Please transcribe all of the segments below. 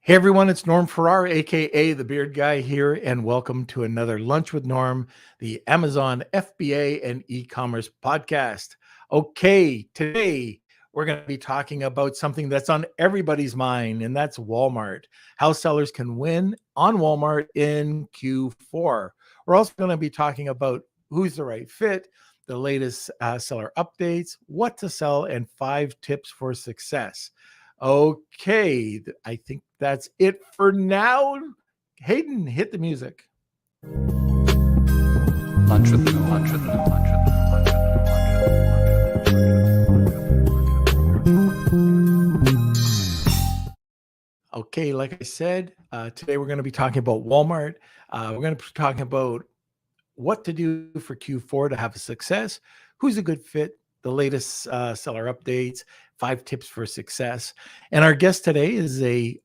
Hey everyone, it's Norm Farrar, aka the Beard Guy here, and welcome to another Lunch with Norm, the Amazon FBA and e-commerce podcast. Okay, today we're going to be talking about something that's on everybody's mind, and that's Walmart. How sellers can win on Walmart in Q4. We're also going to be talking about who's the right fit, the latest seller updates, what to sell, and 5 tips for success. Okay, I think that's it for now. Hayden, hit the music. Lunch with Norm. Lunch with Norm. Lunch with Norm. Lunch with Norm. Okay, like I said, today we're going to be talking about Walmart. We're going to be talking about what to do for Q4 to have a success, who's a good fit, the latest seller updates, 5 tips for success. And our guest today is a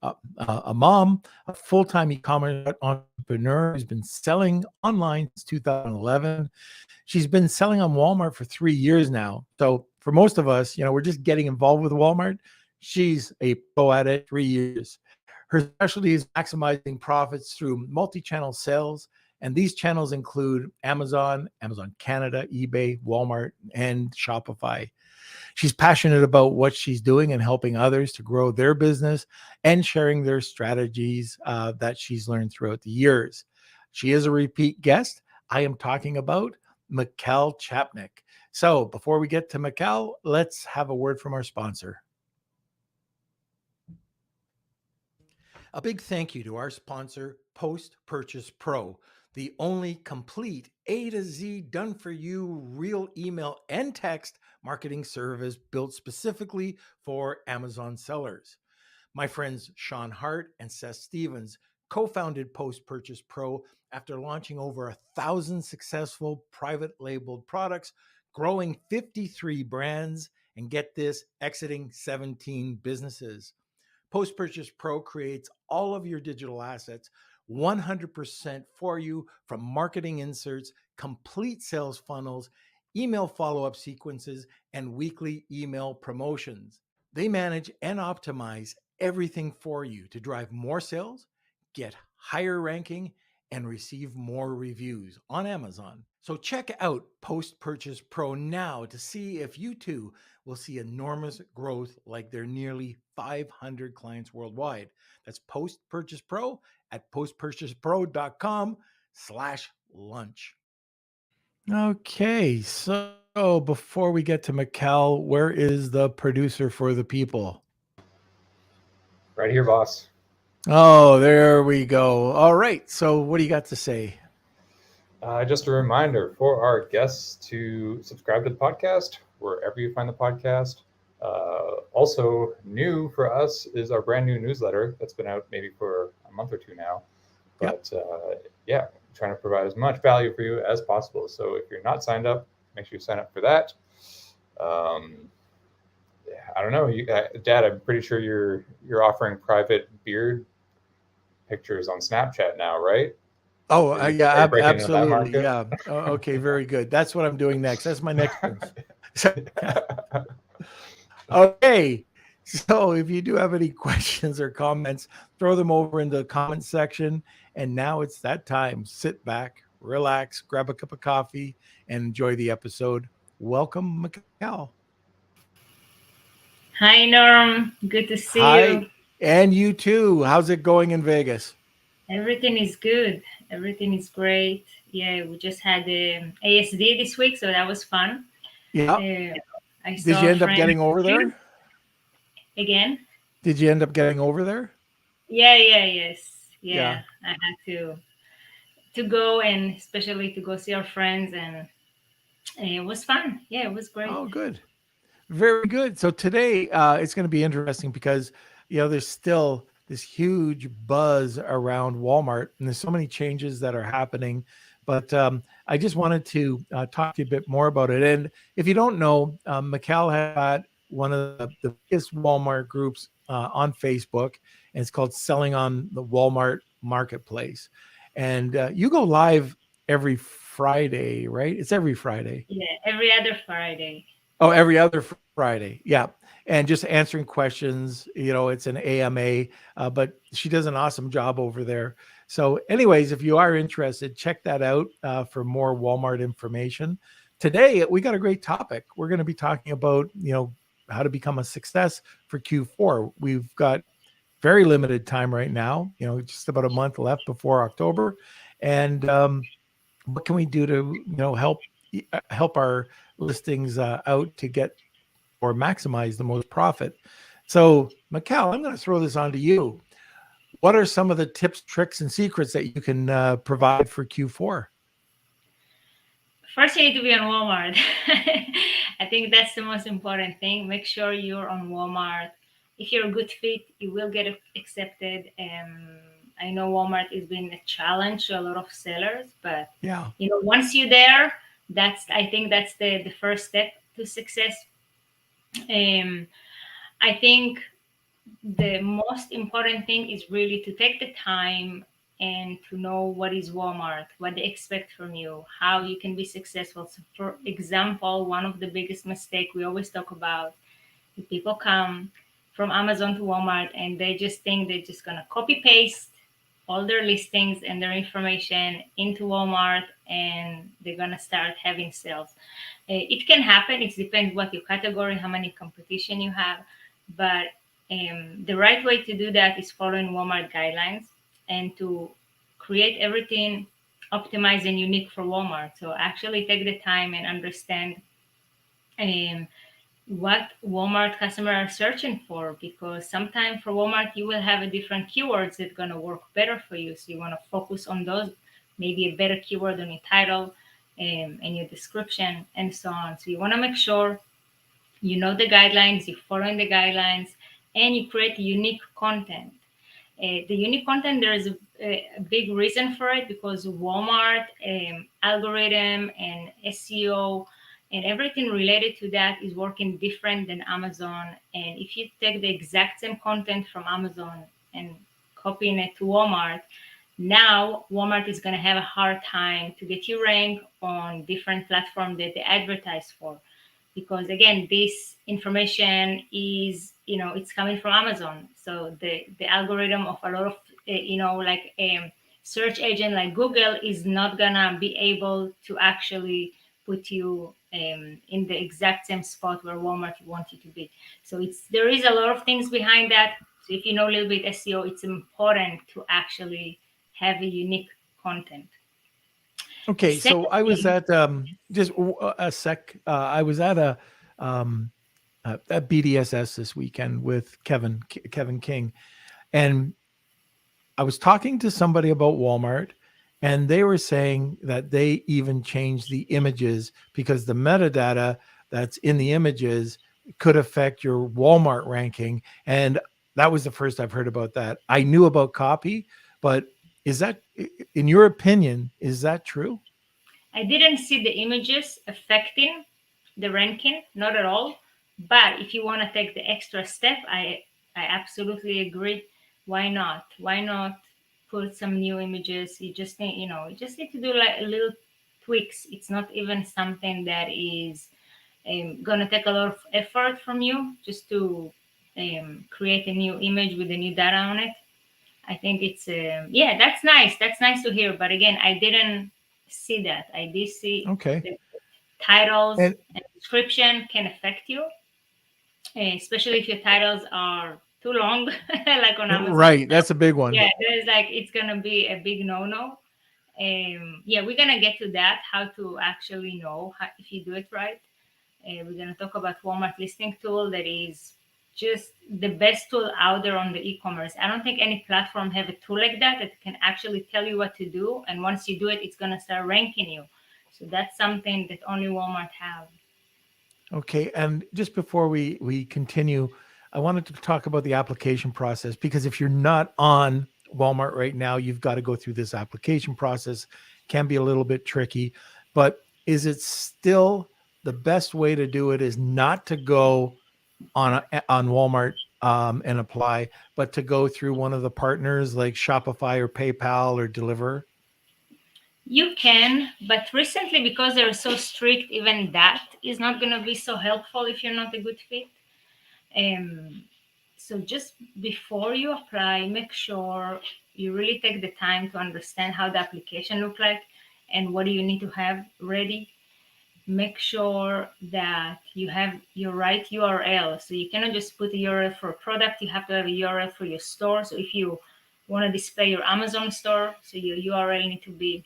mom, a full-time e-commerce entrepreneur who's been selling online since 2011. She's been selling on Walmart for 3 years now. So for most of us, we're just getting involved with Walmart. She's a pro at it, 3 years. Her specialty is maximizing profits through multi-channel sales. And these channels include Amazon, Amazon Canada, eBay, Walmart, and Shopify. She's passionate about what she's doing and helping others to grow their business and sharing their strategies that she's learned throughout the years. She is a repeat guest. I am talking about Michal Chapnick. So before we get to Michal, let's have a word from our sponsor. A big thank you to our sponsor, Post Purchase Pro, the only complete A to Z done-for-you real email and text marketing service built specifically for Amazon sellers. My friends Sean Hart and Seth Stevens co-founded Post Purchase Pro after launching over 1,000 successful private labeled products, growing 53 brands, and get this, exiting 17 businesses. Post Purchase Pro creates all of your digital assets 100% for you, from marketing inserts, complete sales funnels, email follow-up sequences, and weekly email promotions. They manage and optimize everything for you to drive more sales, get higher ranking, and receive more reviews on Amazon. So check out Post Purchase Pro now to see if you too will see enormous growth like their nearly 500 clients worldwide. That's Post Purchase Pro at postpurchasepro.com/lunch. Okay, so before we get to Michal, where is the producer for the people? Right here, boss. Oh, there we go. All right. So what do you got to say? Just a reminder for our guests to subscribe to the podcast wherever you find the podcast. Also, new for us is our brand new newsletter that's been out maybe for a month or two now. But trying to provide as much value for you as possible. So if you're not signed up, make sure you sign up for that. I don't know, Dad. I'm pretty sure you're offering private beard pictures on Snapchat now, right? Oh, yeah, absolutely. That yeah. Oh, okay, very good. That's what I'm doing next. That's my next one. Okay. So if you do have any questions or comments, throw them over in the comment section. And now it's that time. Sit back, relax, grab a cup of coffee, and enjoy the episode. Welcome, Michal. Hi, Norm. Good to see you. And you too. How's it going in Vegas? Everything is good. Everything is great. Yeah, we just had the ASD this week, so that was fun. Yeah. Did you end up getting over there? Again? Did you end up getting over there? Yes. Yeah. I had to go, and especially to go see our friends, and it was fun. Yeah, it was great. Oh, good. Very good. So today it's going to be interesting because, there's still this huge buzz around Walmart, and there's so many changes that are happening. But I just wanted to talk to you a bit more about it. And if you don't know, Michal had one of the biggest Walmart groups on Facebook, and it's called Selling on the Walmart Marketplace. And you go live every Friday, right? It's every Friday. Yeah, every other Friday. Oh, every other Friday. Yeah. and just answering questions. It's an AMA, but she does an awesome job over there. So, anyways, if you are interested, check that out for more Walmart information. Today, we got a great topic. We're going to be talking about, how to become a success for Q4. We've got very limited time right now, just about a month left before October. And what can we do to, help our listings out to get or maximize the most profit? So, Michal, I'm going to throw this on to you. What are some of the tips, tricks, and secrets that you can provide for Q4? First, you need to be on Walmart. I think that's the most important thing. Make sure you're on Walmart. If you're a good fit, you will get accepted. I know Walmart has been a challenge to a lot of sellers, but Yeah. once you're there, I think that's the first step to success. I think the most important thing is really to take the time and to know what is Walmart, what they expect from you, how you can be successful. So, for example, one of the biggest mistake we always talk about, people come from Amazon to Walmart and they just think they're just gonna copy paste all their listings and their information into Walmart and they're gonna start having sales. It can happen. It depends what your category, how many competition you have, but the right way to do that is following Walmart guidelines and to create everything optimized and unique for Walmart. So actually take the time and understand um, what Walmart customers are searching for, because sometimes for Walmart you will have a different keywords that are going to work better for you. So you want to focus on those, maybe a better keyword on your title and your description and so on. So you want to make sure you know the guidelines, you're following the guidelines, and you create unique content. The unique content, there is a big reason for it, because Walmart algorithm and SEO and everything related to that is working different than Amazon. And if you take the exact same content from Amazon and copying it to Walmart, now Walmart is going to have a hard time to get you ranked on different platforms that they advertise for, because again, this information is, it's coming from Amazon. So the algorithm of a lot of like search agent like Google is not gonna be able to actually put you in the exact same spot where Walmart wants you to be. So there is a lot of things behind that. So if you know a little bit SEO, it's important to actually have a unique content. Okay, so I was Secondly, at just a sec. I was at at BDSS this weekend with Kevin King, and I was talking to somebody about Walmart, and they were saying that they even changed the images because the metadata that's in the images could affect your Walmart ranking. And that was the first I've heard about that. I knew about copy, but is that, in your opinion, is that true? I didn't see the images affecting the ranking, not at all. But if you want to take the extra step, I absolutely agree. Why not? Why not put some new images? You just need to do like a little tweaks. It's not even something that is gonna take a lot of effort from you just to create a new image with the new data on it. I think it's yeah, that's nice. That's nice to hear. But again, I didn't see that. I did see Okay. the titles And and description can affect you, especially if your titles are too long, like on Amazon. right, that's a big one. Yeah, there's like it's gonna be a big no-no. Yeah, we're gonna get to that, how to actually know if you do it right. We're going to talk about Walmart listing tool that is just the best tool out there on the e-commerce. I don't think any platform have a tool like that can actually tell you what to do. And once you do it, it's going to start ranking you. So that's something that only Walmart have. Okay, and just before we continue, I wanted to talk about the application process, because if you're not on Walmart right now, you've got to go through this application process. Can be a little bit tricky, but is it still the best way to do it is not to go on Walmart and apply, but to go through one of the partners like Shopify or PayPal or Deliver? You can, but recently, because they're so strict, even that is not going to be so helpful if you're not a good fit. So just before you apply, make sure you really take the time to understand how the application look like and what do you need to have ready. Make sure that you have your right URL. So you cannot just put a URL for a product, you have to have a URL for your store. So if you want to display your Amazon store, so your URL need to be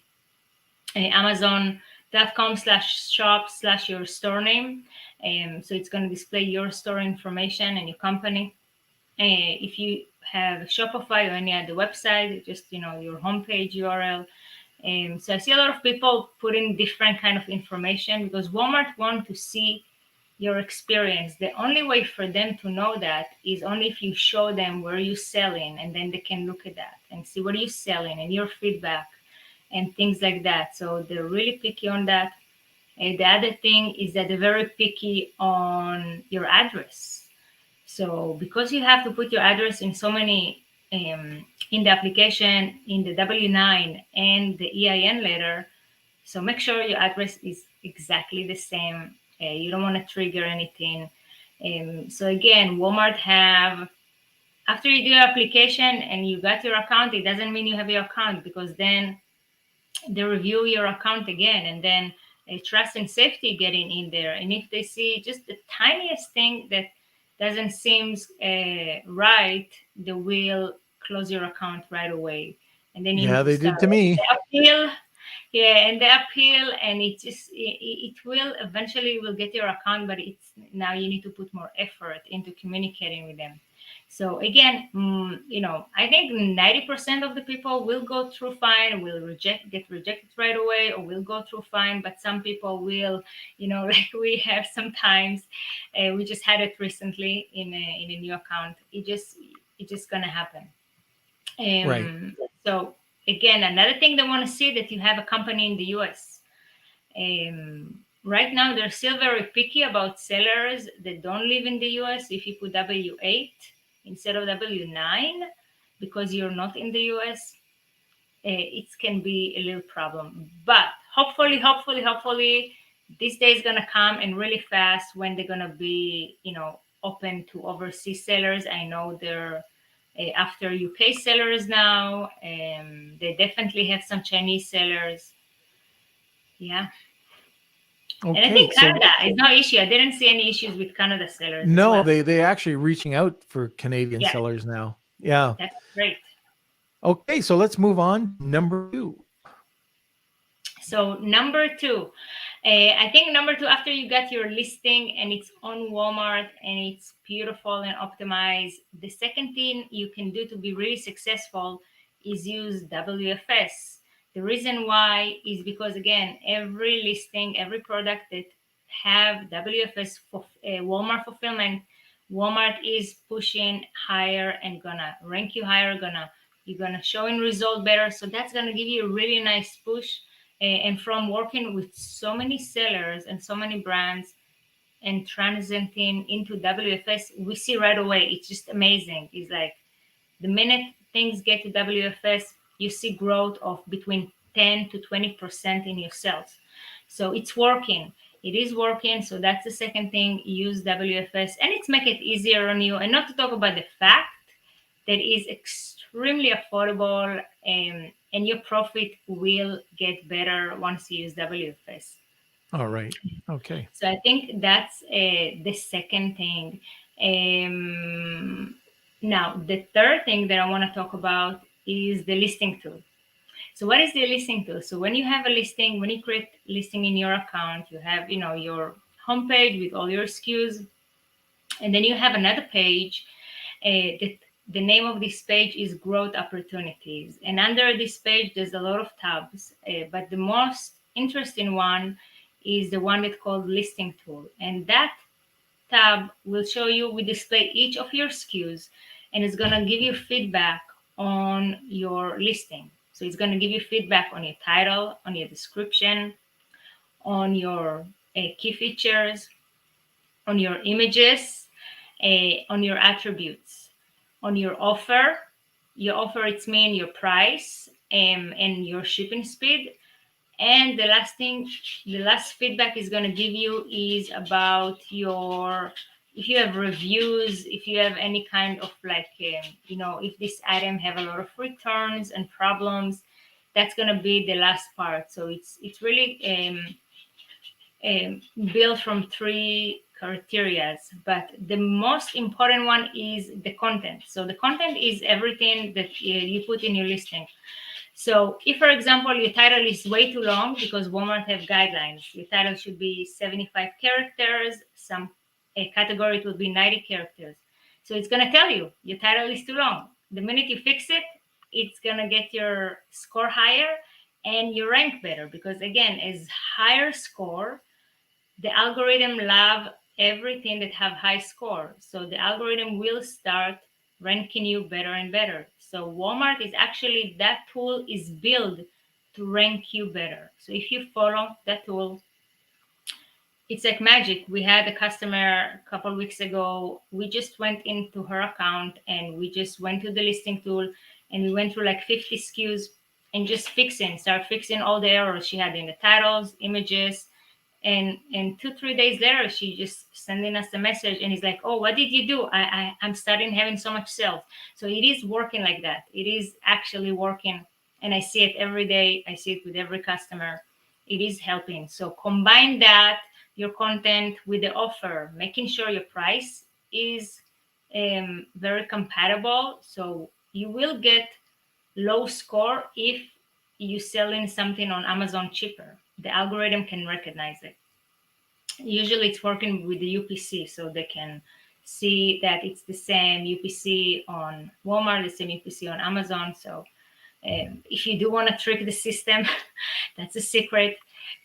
amazon.com/shop/ your store name. So it's going to display your store information and your company. If you have Shopify or any other website, just your homepage URL. So I see a lot of people putting different kind of information because Walmart want to see your experience. The only way for them to know that is only if you show them where you're selling, and then they can look at that and see what you're selling and your feedback and things like that. So they're really picky on that. And the other thing is that they're very picky on your address. So because you have to put your address in so many in the application, in the W-9 and the EIN letter, so make sure your address is exactly the same. You don't want to trigger anything. So again, Walmart have, after you do your application and you got your account, it doesn't mean you have your account, because then they review your account again, and then trust and safety getting in there. And if they see just the tiniest thing that doesn't seem right, they will close your account right away. And then you Yeah, need to they start did to me. the appeal. Yeah, and the appeal, and it will eventually will get your account, but it's now you need to put more effort into communicating with them. So again, I think 90% of the people will go through fine, will get rejected right away, or will go through fine. But some people will, like we have sometimes. We just had it recently in a new account. It's just gonna happen. Right. So again, another thing they want to see that you have a company in the US. Right now, they're still very picky about sellers that don't live in the US. If you put W-8 instead of W-9 because you're not in the US, it can be a little problem. But hopefully, this day is gonna come, and really fast, when they're gonna be, open to overseas sellers. I know they're after UK sellers now. They definitely have some Chinese sellers. Yeah. And I Okay. think So Canada is no issue. I didn't see any issues with Canada sellers as no, well. they actually reaching out for Canadian Yeah, sellers now. Yeah. that's great. Okay, so let's move on. Number 2. So number 2, I think number 2, after you got your listing and it's on Walmart and it's beautiful and optimized, the second thing you can do to be really successful is use WFS. The reason why is because, again, every listing, every product that have WFS for Walmart fulfillment, Walmart is pushing higher and gonna rank you higher, you're gonna show in result better. So that's gonna give you a really nice push. And from working with so many sellers and so many brands and transiting into WFS, we see right away, it's just amazing. It's like the minute things get to WFS, you see growth of between 10 to 20% in your sales. So it's working. It is working. So that's the second thing. Use WFS, and it's make it easier on you. And not to talk about the fact that is extremely affordable, and your profit will get better once you use WFS. All right. Okay. So I think that's the second thing. Now, the third thing that I want to talk about is the listing tool. So what is the listing tool? So when you have a listing, when you create listing in your account, you have, your homepage with all your SKUs, and then you have another page. The name of this page is Growth Opportunities. And under this page, there's a lot of tabs, but the most interesting one is the one that's called Listing Tool. And that tab will show you, we display each of your SKUs, and it's going to give you feedback on your listing. So it's going to give you feedback on your title, on your description, on your key features, on your images, on your attributes, on your offer. Your offer, it's mean your price, and your shipping speed. And the last thing, the last feedback is going to give you is about your if you have reviews, if you have any kind of like, if this item have a lot of returns and problems, that's going to be the last part. So it's really built from three criteria, but the most important one is the content. So the content is everything that you put in your listing. So if, for example, your title is way too long, because Walmart have guidelines, your title should be 75 characters, some category it will be 90 characters. So it's going to tell you your title is too long. The minute you fix it, it's going to get your score higher and you rank better, because again, as higher score, the algorithm love everything that have high score. So the algorithm will start ranking you better and better. So Walmart is actually, that tool is built to rank you better. So if you follow that tool, it's like magic. We had a customer a couple of weeks ago. We just went into her account and we just went to the listing tool and we went through like 50 SKUs and just start fixing all the errors she had in the titles, images. And 2-3 days later, she just sending us a message and he's like, oh, what did you do? I'm starting having so much sales. So it is working like that. It is actually working. And I see it every day. I see it with every customer. It is helping. So combine that, your content with the offer, making sure your price is very compatible. So you will get low score if you selling something on Amazon cheaper. The algorithm can recognize it. Usually it's working with the UPC, so they can see that it's the same UPC on Walmart, the same UPC on Amazon. So if you do want to trick the system, that's a secret.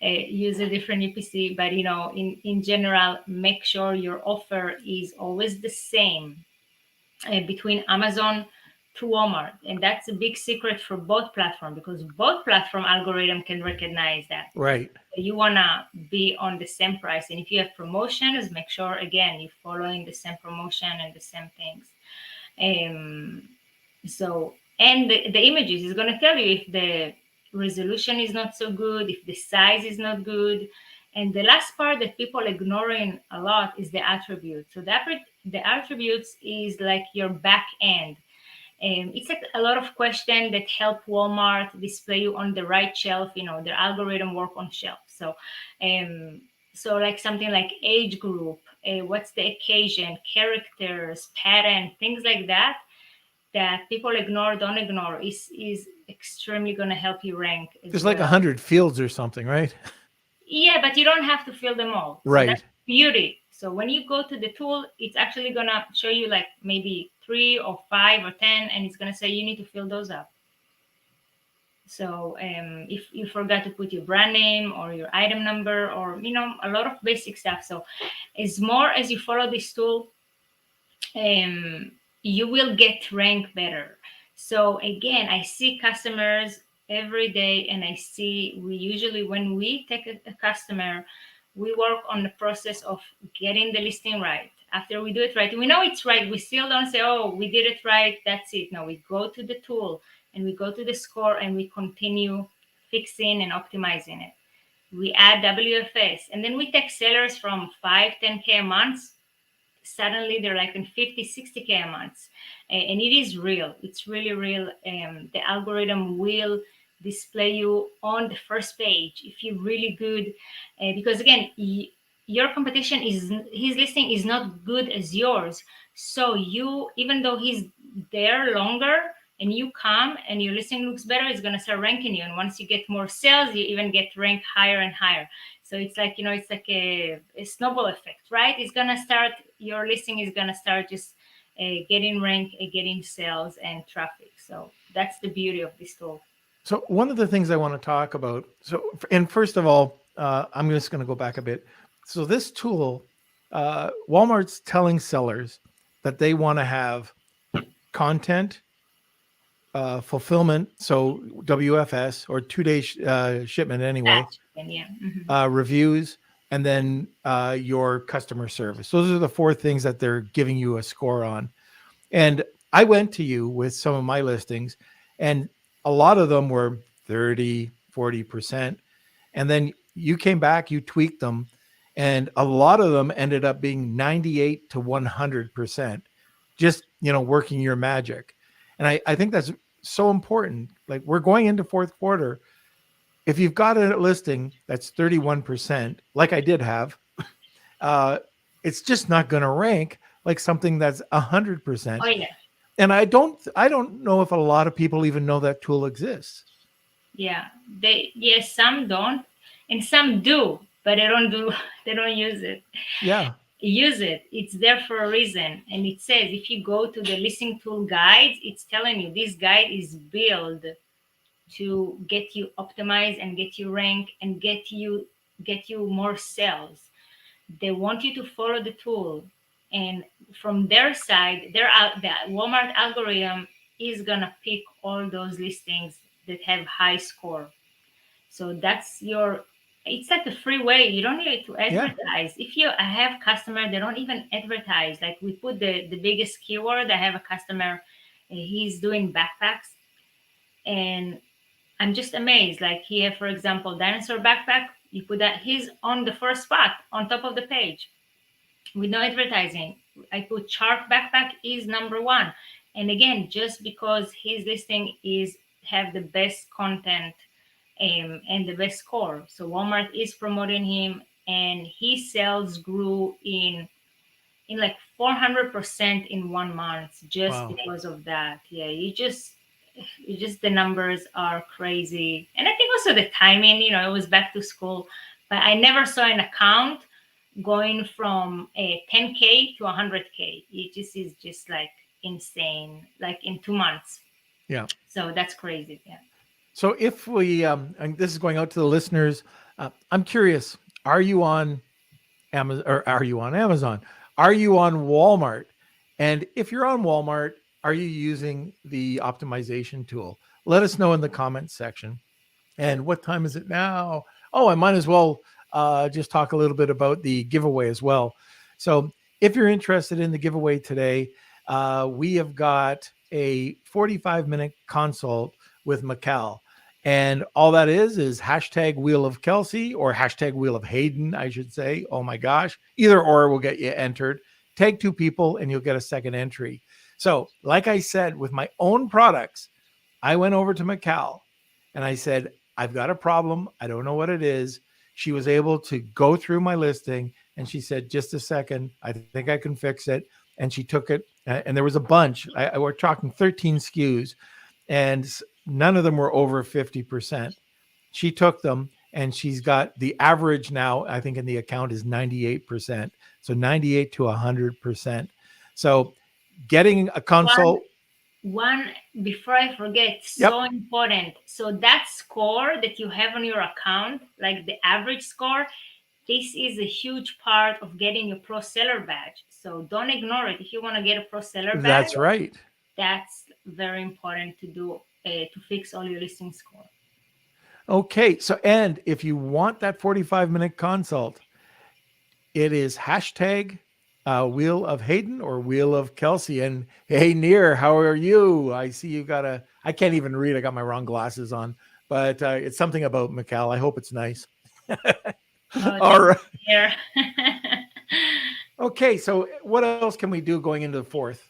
Use a different UPC, but in general, make sure your offer is always the same between Amazon to Walmart. And that's a big secret for both platforms, because both platform algorithm can recognize that. Right. You want to be on the same price. And if you have promotions, make sure, again, you're following the same promotion and the same things. And the images is going to tell you if the resolution is not so good, if the size is not good. And the last part that people ignoring a lot is the attributes. So the attributes is like your back end. It's like a lot of questions that help Walmart display you on the right shelf. Their algorithm work on shelf. So like something like age group, what's the occasion, characters, pattern, things like that people don't ignore is extremely going to help you rank. There's like 100 fields or something, right? Yeah, but you don't have to fill them all. Right. So that's beauty. So when you go to the tool, it's actually going to show you like maybe 3 or 5 or 10, and it's going to say you need to fill those up. So if you forgot to put your brand name or your item number or, a lot of basic stuff. So as more as you follow this tool, you will get ranked better. So again, I see customers every day, and I see when we take a customer, we work on the process of getting the listing right. After we do it right, we know it's right. We still don't say, oh, we did it right, that's it. No, we go to the tool and we go to the score and we continue fixing and optimizing it. We add WFS, and then we take sellers from 5-10K a month. Suddenly they're like in 50-60K a month, and it is real. It's really real. The algorithm will display you on the first page if you're really good, because again, your competition his listing is not good as yours. So you, even though he's there longer and you come and your listing looks better, it's going to start ranking you. And once you get more sales, you even get ranked higher and higher. So it's like, it's like a snowball effect, right? It's going to start, your listing is going to start just getting ranked, getting sales and traffic. So that's the beauty of this tool. So one of the things I want to talk about, and first of all, I'm just going to go back a bit. So this tool, Walmart's telling sellers that they want to have content, fulfillment, so WFS or 2-day shipment anyway, reviews, and then your customer service. Those are the 4 things that they're giving you a score on. And I went to you with some of my listings, and a lot of them were 30, 40%. And then you came back, you tweaked them, And a lot of them ended up being 98 to 100%, just, working your magic. And I think that's so important. Like, we're going into fourth quarter. If you've got a listing that's 31%, like I did have, uh, it's just not going to rank like something that's 100%. Oh yeah, And I don't know if a lot of people even know that tool exists. yeah. Yes, some don't, and some do, but they don't do. They don't use it. Yeah. Use it. It's there for a reason, and it says if you go to the listing tool guides, it's telling you this guide is built to get you optimized and get you rank and get you more sales. They want you to follow the tool, and from their side, the Walmart algorithm is gonna pick all those listings that have high score. So that's your. It's like a free way. You don't need to Yeah. advertise. If you I have customer, they don't even advertise. Like we put the biggest keyword. I have a customer, he's doing backpacks, and I'm just amazed. Like here, for example, dinosaur backpack. You put that he's on the first spot on top of the page with no advertising. I put shark backpack is number one, and again, just because his listing is have the best content and the best score, so Walmart is promoting him, and his sales grew in like 400% in 1 month just Wow. because of that. Yeah, you just the numbers are crazy, and I think also the timing. It was back to school, but I never saw an account going from a 10K to 100K. It just is just like insane, like in 2 months. Yeah. So that's crazy. Yeah. So if we, and this is going out to the listeners, I'm curious, are you on Amazon, or are you on Amazon? Are you on Walmart? And if you're on Walmart, are you using the optimization tool? Let us know in the comments section. And what time is it now? Oh, I might as well just talk a little bit about the giveaway as well. So if you're interested in the giveaway today, we have got a 45-minute consult with Michal. And all that is hashtag Wheel of Kelsey, or hashtag Wheel of Hayden, I should say. Oh my gosh. Either or will get you entered. Tag 2 people and you'll get a second entry. So, like I said, with my own products, I went over to Michal and I said, I've got a problem. I don't know what it is. She was able to go through my listing and she said, just a second, I think I can fix it. And she took it, and there was a bunch. We're talking 13 SKUs, and none of them were over 50%. She took them, and she's got the average now, I think in the account is 98%. So 98 to 100%. So getting a consult. One before I forget, Yep. so important. So that score that you have on your account, like the average score, this is a huge part of getting a pro seller badge. So don't ignore it. If you want to get a pro seller badge, That's right. that's very important to do to fix all your listing score. Okay. So, and if you want that 45-minute consult, it is hashtag Wheel of Hayden or Wheel of Kelsey. And hey, Near, how are you? I see you got I can't even read. I got my wrong glasses on, but it's something about Michal. I hope it's nice. Oh, All right. here. Okay. So what else can we do going into the fourth?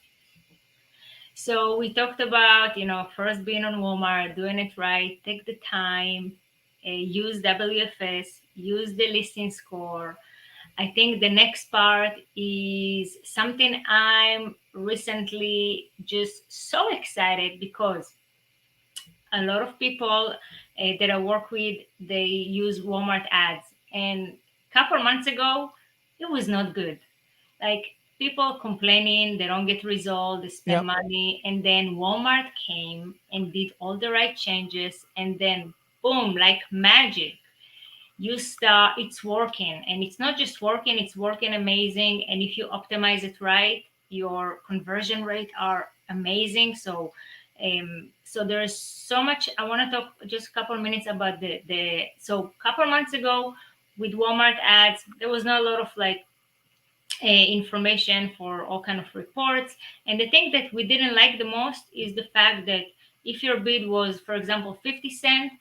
So we talked about, first being on Walmart, doing it right, take the time, use WFS, use the listing score. I think the next part is something I'm recently just so excited because a lot of people that I work with, they use Walmart ads. And a couple months ago, it was not good. Like people complaining, they don't get results, they spend Yep. money. And then Walmart came and did all the right changes. And then boom, like magic, you start, it's working. And it's not just working, it's working amazing. And if you optimize it right, your conversion rate are amazing. So there's so much. I want to talk just a couple of minutes about so a couple of months ago with Walmart ads, there was not a lot of like information for all kind of reports. And the thing that we didn't like the most is the fact that if your bid was, for example, 50 cents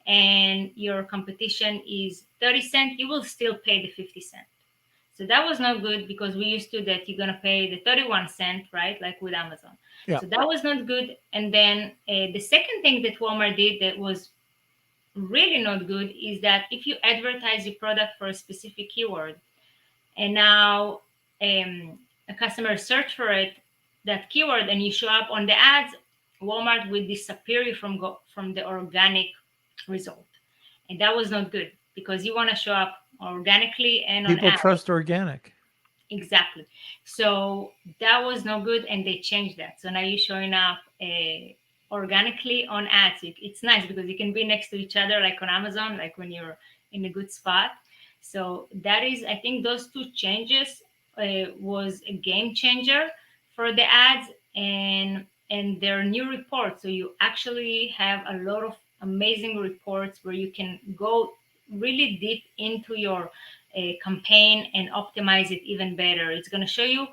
and your competition is 30 cents, you will still pay the 50 cents. So that was not good because we used to that you're going to pay the 31 cent, right? Like with Amazon. Yeah. So that was not good. And then the second thing that Walmart did that was really not good is that if you advertise your product for a specific keyword and now a customer search for that keyword and you show up on the ads, Walmart will disappear you from the organic result. And that was not good because you want to show up organically and on People ads. trust organic. Exactly. So that was no good, and they changed that. So now you're showing up organically on ads. It's nice because you can be next to each other, like on Amazon, like when you're in a good spot. So that is, I think, those two changes was a game changer for the ads, and their new reports. So you actually have a lot of amazing reports where you can go really deep into your campaign and optimize it even better. It's going to show you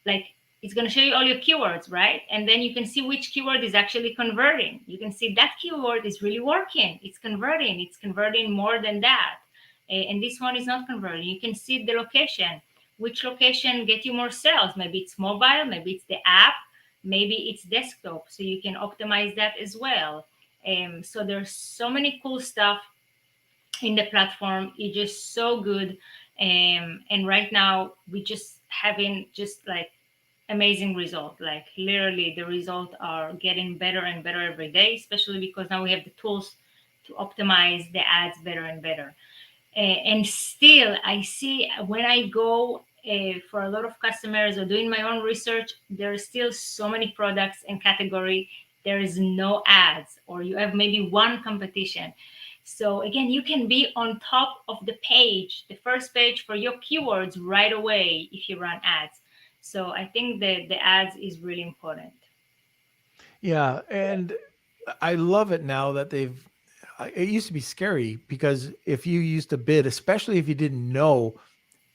like it's going to show you all your keywords, right? And then you can see which keyword is actually converting. You can see that keyword is really working. It's converting more than that. And this one is not converting. You can see the location, which location get you more sales. Maybe it's mobile, maybe it's the app, maybe it's desktop. So you can optimize that as well. So there's so many cool stuff in the platform. It's just so good. And right now we just having just like amazing result. Like literally the results are getting better and better every day, especially because now we have the tools to optimize the ads better and better. And still I see when I go for a lot of customers or doing my own research, there are still so many products and category there is no ads, or you have maybe one competition. So again, you can be on top of the page, the first page for your keywords right away if you run ads. So I think that the ads is really important. Yeah, and I love it now that they've. It used to be scary because if you used to bid, especially if you didn't know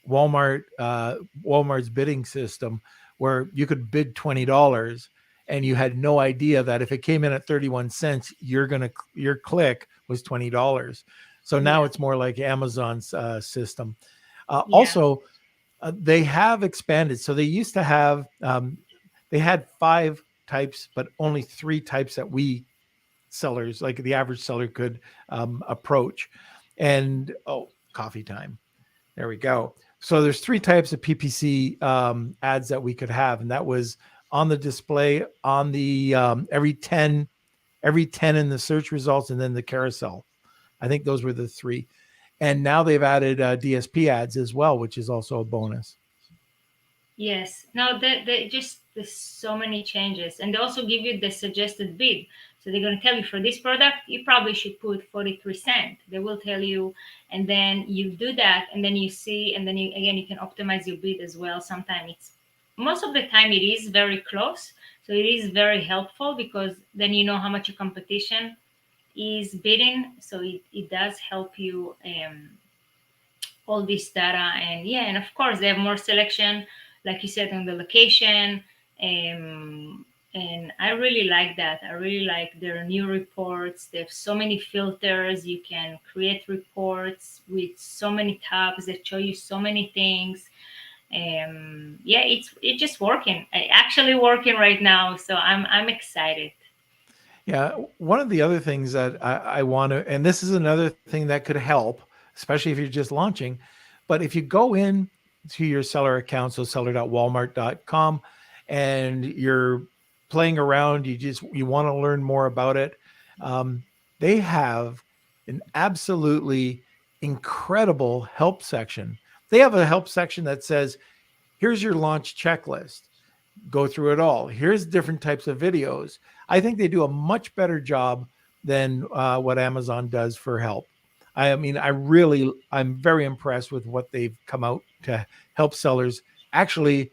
Walmart's bidding system, where you could bid $20 and you had no idea that if it came in at 31 cents, your click was $20. So now Yeah. it's more like Amazon's system. Yeah. Also, they have expanded. So they used to have they had 5 types, but only 3 types that we sellers, like the average seller, could approach. And coffee time. There we go. So there's 3 types of PPC ads that we could have, and that was on the display, on the every ten in the search results, and then the carousel. I think those were the 3. And now they've added DSP ads as well, which is also a bonus. Yes. No, they just there's so many changes, and they also give you the suggested bid. So they're going to tell you for this product, you probably should put 43 cents. They will tell you, and then you do that, and then you see, and then you can optimize your bid as well. Sometimes it's most of the time it is very close, so it is very helpful because then you know how much your competition is bidding. So it does help you all this data. And yeah, and of course they have more selection, like you said, on the location. And I really like that. I really like their new reports. They have so many filters. You can create reports with so many tabs that show you so many things. Yeah, it's just working. Actually working right now. So I'm excited. Yeah, one of the other things that I want to, and this is another thing that could help, especially if you're just launching, but if you go in to your seller account, so seller.walmart.com, and you're playing around, you want to learn more about it, they have an absolutely incredible help section. They have a help section that says, here's your launch checklist, go through it all. Here's different types of videos. I think they do a much better job than what Amazon does for help. I mean, I'm very impressed with what they've come out to help sellers actually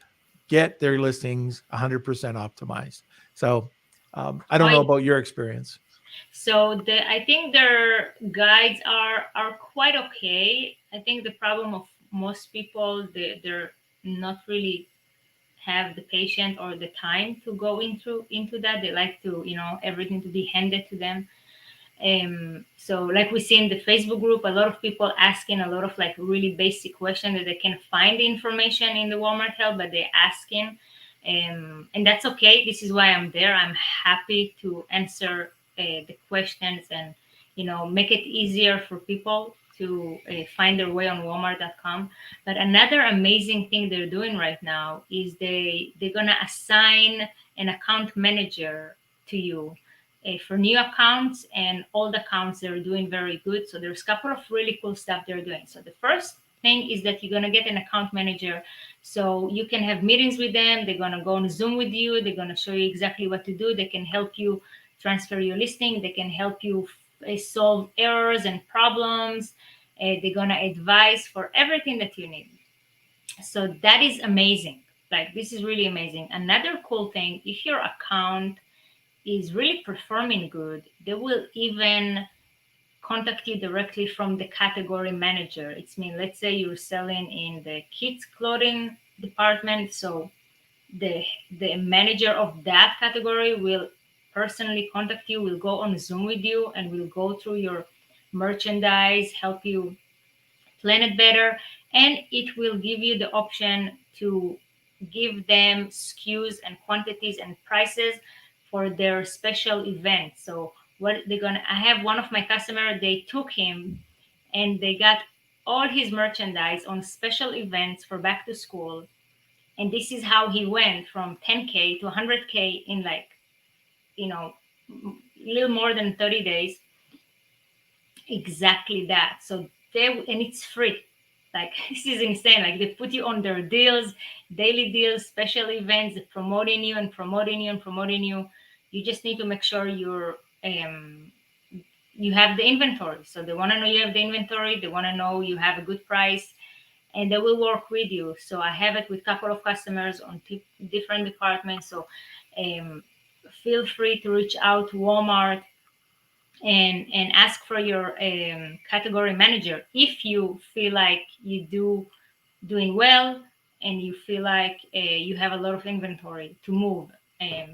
get their listings 100% optimized. So I don't know about your experience. So I think their guides are quite okay. I think the problem of most people, they're not really have the patience or the time to go into that. They like to everything to be handed to them. So like we see in the Facebook group, a lot of people asking a lot of like really basic questions that they can find the information in the Walmart help, but they're asking. And that's okay. This is why I'm there. I'm happy to answer the questions and, make it easier for people to find their way on Walmart.com. But another amazing thing they're doing right now is they're gonna assign an account manager to you for new accounts and old accounts. They're doing very good. So there's a couple of really cool stuff they're doing. So the first thing is that you're going to get an account manager, so you can have meetings with them. They're going to go on Zoom with you. They're going to show you exactly what to do. They can help you transfer your listing. They can help you solve errors and problems. They're going to advise for everything that you need. So that is amazing. Like, this is really amazing. Another cool thing, if your account is really performing good, they will even contact you directly from the category manager. It's mean, let's say you're selling in the kids clothing department, so the manager of that category will personally contact you, will go on Zoom with you, and will go through your merchandise, help you plan it better, and it will give you the option to give them SKUs and quantities and prices for their special events. So what they're gonna, I have one of my customer, they took him and they got all his merchandise on special events for back to school. And this is how he went from 10K to 100K in like, a little more than 30 days. Exactly that. So and it's free. Like, this is insane. Like, they put you on their deals, daily deals, special events, promoting you and promoting you and promoting you. You just need to make sure you have the inventory. So they want to know you have the inventory. They want to know you have a good price, and they will work with you. So I have it with a couple of customers on different departments. So feel free to reach out to Walmart and ask for your category manager if you feel like doing well and you feel like you have a lot of inventory to move.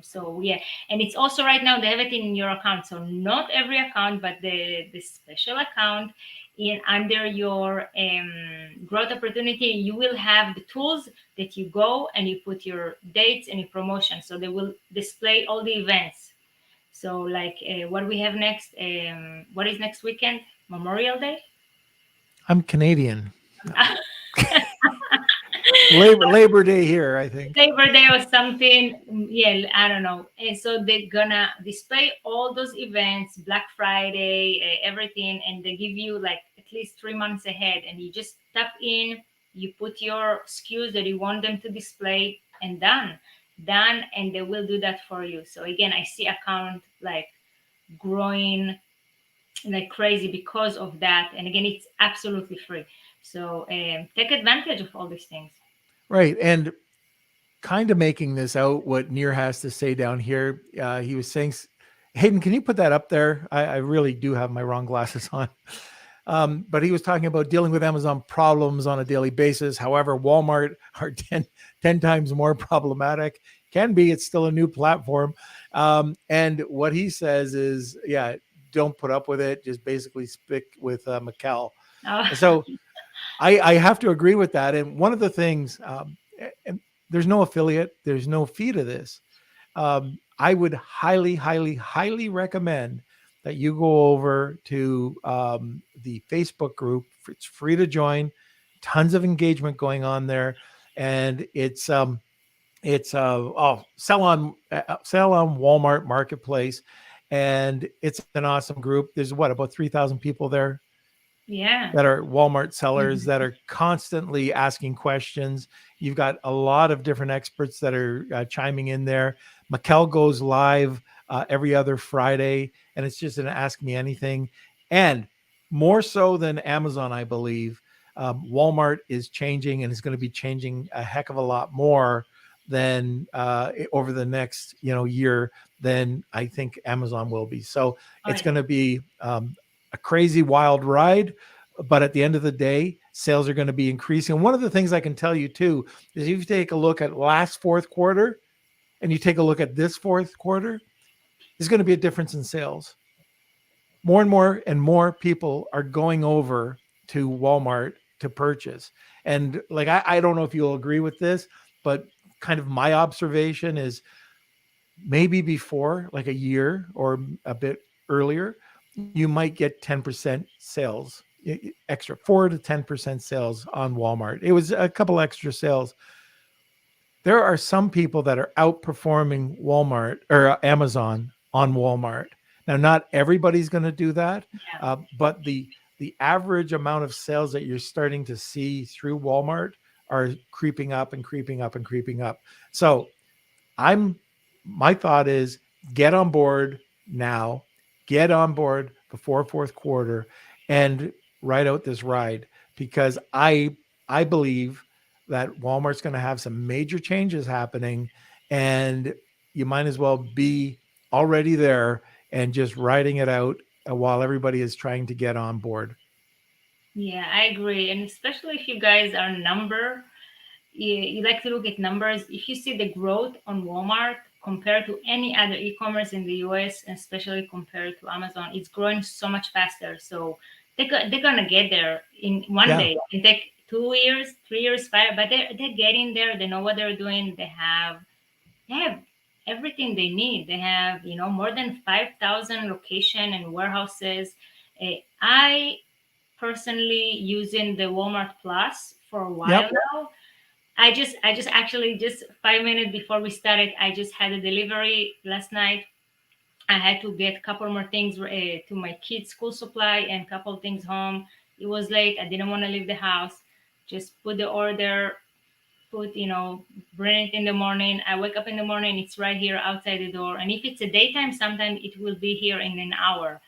So yeah, and it's also right now they have it in your account. So not every account, but the special account in under your growth opportunity, you will have the tools that you go and you put your dates and your promotion. So they will display all the events. So like what we have next, what is next weekend? Memorial Day? I'm Canadian. Labor Day here, I think. Labor Day or something. Yeah, I don't know. And so they're gonna display all those events, Black Friday, everything, and they give you like at least 3 months ahead. And you just tap in, you put your SKUs that you want them to display, and done, and they will do that for you. So again, I see account like growing like crazy because of that. And again, it's absolutely free. So take advantage of all these things. Right. And kind of making this out, what Nir has to say down here. He was saying, Hayden, can you put that up there? I really do have my wrong glasses on. But he was talking about dealing with Amazon problems on a daily basis. However, Walmart are 10 times more problematic. Can be, it's still a new platform. And what he says is, yeah, don't put up with it. Just basically stick with Michal. Oh. So I have to agree with that. And one of the things, and there's no affiliate, there's no fee to this. I would highly, highly, highly recommend that you go over to the Facebook group. It's free to join, tons of engagement going on there. And it's sell on Walmart Marketplace. And it's an awesome group. There's about 3,000 people there. Yeah. That are Walmart sellers that are constantly asking questions. You've got a lot of different experts that are chiming in there. Michal goes live every other Friday, and it's just an Ask Me Anything. And more so than Amazon, I believe, Walmart is changing and is going to be changing a heck of a lot more than over the next year than I think Amazon will be. So it's going to be a crazy wild ride, but at the end of the day, sales are going to be increasing. And one of the things I can tell you too is if you take a look at last fourth quarter and you take a look at this fourth quarter, there's going to be a difference in sales. more and more people are going over to Walmart to purchase. And like, I don't know if you'll agree with this, but kind of my observation is maybe before, like a year or a bit earlier, you might get 10% sales, extra 4 to 10% sales on Walmart. It was a couple extra sales. There are some people that are outperforming Walmart or Amazon on Walmart. Now, not everybody's going to do that, Yeah. but the average amount of sales that you're starting to see through Walmart are creeping up and creeping up and creeping up. So I'm my thought is get on board now, get on board before fourth quarter and ride out this ride because I believe that Walmart's going to have some major changes happening and you might as well be already there and just riding it out while everybody is trying to get on board. Yeah, I agree. And especially if you guys are you like to look at numbers. If you see the growth on Walmart compared to any other e-commerce in the US, and especially compared to Amazon, it's growing so much faster. So they're gonna get there in one Yeah. day. It take 2 years, 3 years, five, but they're getting there. They know what they're doing. They have everything they need. They have more than 5,000 location and warehouses. I personally using the Walmart Plus for a while Yep. now. I just actually just 5 minutes before we started, I just had a delivery last night. I had to get a couple more things to my kids' school supply and a couple things home. It was late. I didn't want to leave the house. Just put the order, bring it in the morning. I wake up in the morning, it's right here outside the door. And if it's a daytime, sometimes it will be here in an hour.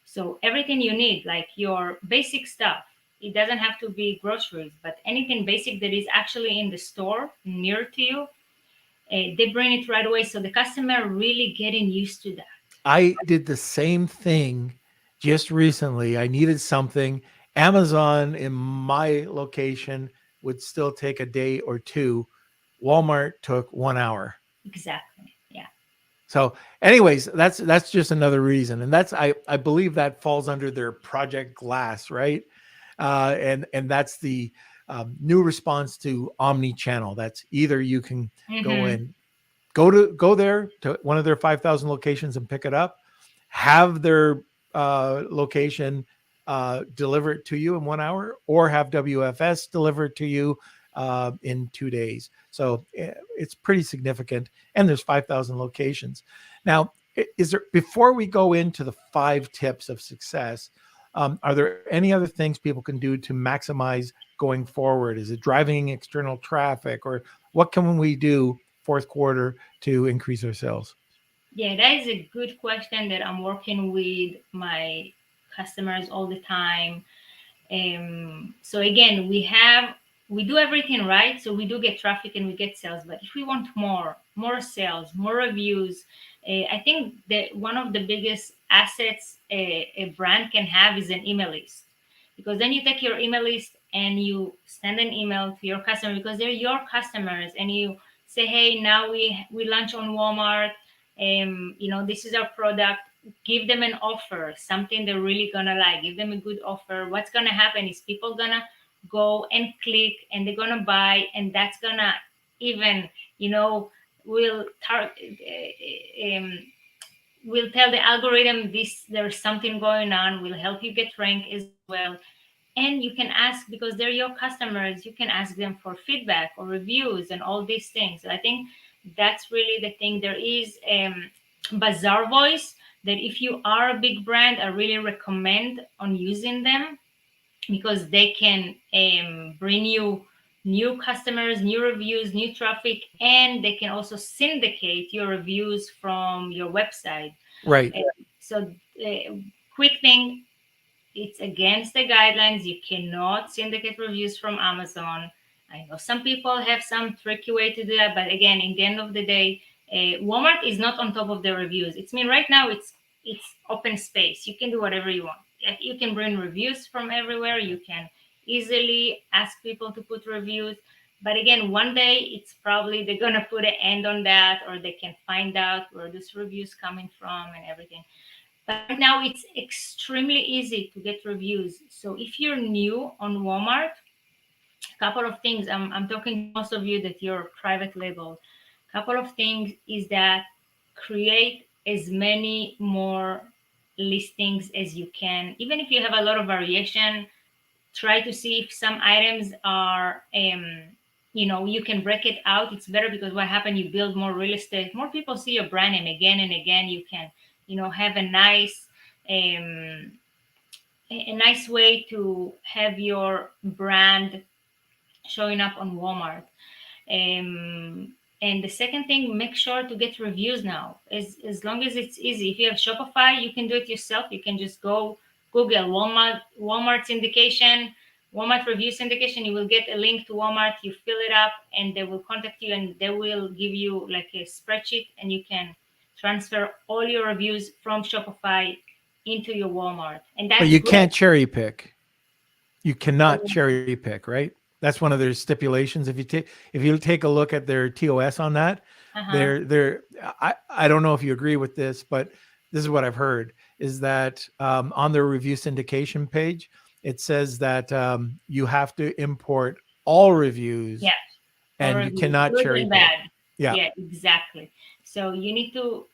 So everything you need, like your basic stuff, it doesn't have to be groceries, but anything basic that is actually in the store near to you, they bring it right away. So the customer really getting used to that. I did the same thing just recently. I needed something. Amazon in my location would still take a day or two. Walmart took 1 hour. Exactly. Yeah. So, anyways, that's just another reason, and I believe that falls under their Project Glass, right? And that's the new response to omni-channel. That's either you can go Mm-hmm. in go there to one of their 5,000 locations and pick it up, have their location deliver it to you in 1 hour, or have WFS deliver it to you in 2 days. So it's pretty significant, and there's 5,000 locations. Now, is there, before we go into the 5 tips of success, are there any other things people can do to maximize going forward? Is it driving external traffic, or what can we do fourth quarter to increase our sales? Yeah, that is a good question that I'm working with my customers all the time. So again, we do everything right. So we do get traffic and we get sales. But if we want more sales, more reviews, I think that one of the biggest assets a brand can have is an email list. Because then you take your email list and you send an email to your customer because they're your customers, and you say, hey, now we launch on Walmart. This is our product. Give them an offer, something they're really gonna like. Give them a good offer. What's gonna happen is people gonna go and click and they're gonna buy, and that's gonna even will tar- will tell the algorithm this there's something going on. Will help you get ranked as well. And you can ask, because they're your customers, you can ask them for feedback or reviews and all these things. So I think that's really the thing. There is Bazaar Voice that if you are a big brand, I really recommend on using them, because they can bring you new customers, new reviews, new traffic, and they can also syndicate your reviews from your website. Right. So, quick thing, it's against the guidelines. You cannot syndicate reviews from Amazon. I know some people have some tricky way to do that, but again, in the end of the day, Walmart is not on top of the reviews. It's right now. It's open space. You can do whatever you want. You can bring reviews from everywhere. You can easily ask people to put reviews. But again, one day it's probably they're gonna put an end on that, or they can find out where these reviews coming from and everything. But right now it's extremely easy to get reviews. So if you're new on Walmart, a couple of things. I'm talking to most of you that you're private label. Couple of things is that create as many more listings as you can. Even if you have a lot of variation, try to see if some items are you can break it out. It's better because what happened, you build more real estate, more people see your brand name again and again. You can have a nice um, a nice way to have your brand showing up on Walmart. And the second thing, make sure to get reviews now. As long as it's easy. If you have Shopify, you can do it yourself. You can just go Google Walmart syndication, Walmart review syndication. You will get a link to Walmart. You fill it up, and they will contact you, and they will give you like a spreadsheet, and you can transfer all your reviews from Shopify into your Walmart, and But that's you great. can't cherry pick. You cannot cherry pick, right? That's one of their stipulations. If you take a look at their TOS on that, they're I don't know if you agree with this, but this is what I've heard is that on their review syndication page, it says that you have to import all reviews, Yeah. and you Reviews, cannot good cherry and pick. bad. Yeah. Yeah, exactly. So you need to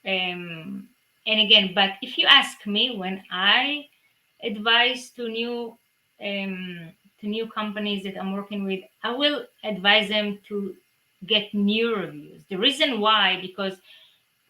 and again, but if you ask me, when I advise to new companies that I'm working with, I will advise them to get new reviews. The reason why, because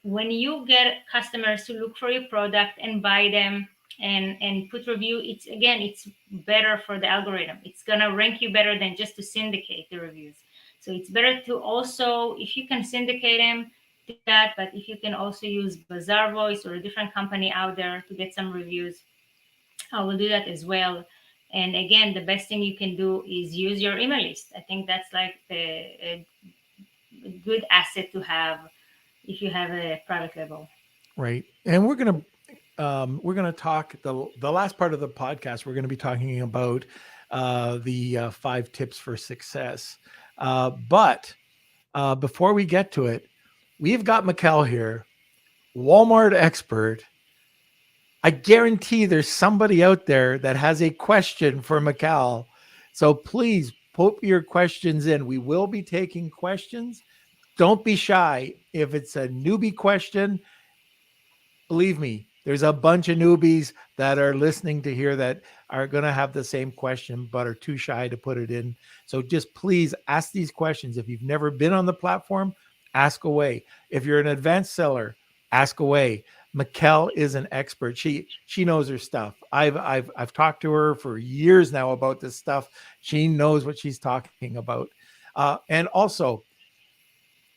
when you get customers to look for your product and buy them and put review, it's better for the algorithm. It's gonna rank you better than just to syndicate the reviews. So it's better to also, if you can syndicate them, do that. But if you can also use Bazaar Voice or a different company out there to get some reviews, I will do that as well. And again, the best thing you can do is use your email list. I think that's like a good asset to have if you have a private label. Right. And we're gonna talk the last part of the podcast. We're gonna be talking about the 5 tips for success. But before we get to it, we've got Michal here, Walmart expert. I guarantee there's somebody out there that has a question for Michal. So please put your questions in. We will be taking questions. Don't be shy. If it's a newbie question, believe me, there's a bunch of newbies that are listening to here that are going to have the same question but are too shy to put it in. So just please ask these questions. If you've never been on the platform, ask away. If you're an advanced seller, ask away. Michal is an expert. She knows her stuff. I've talked to her for years now about this stuff. She knows what she's talking about. And also,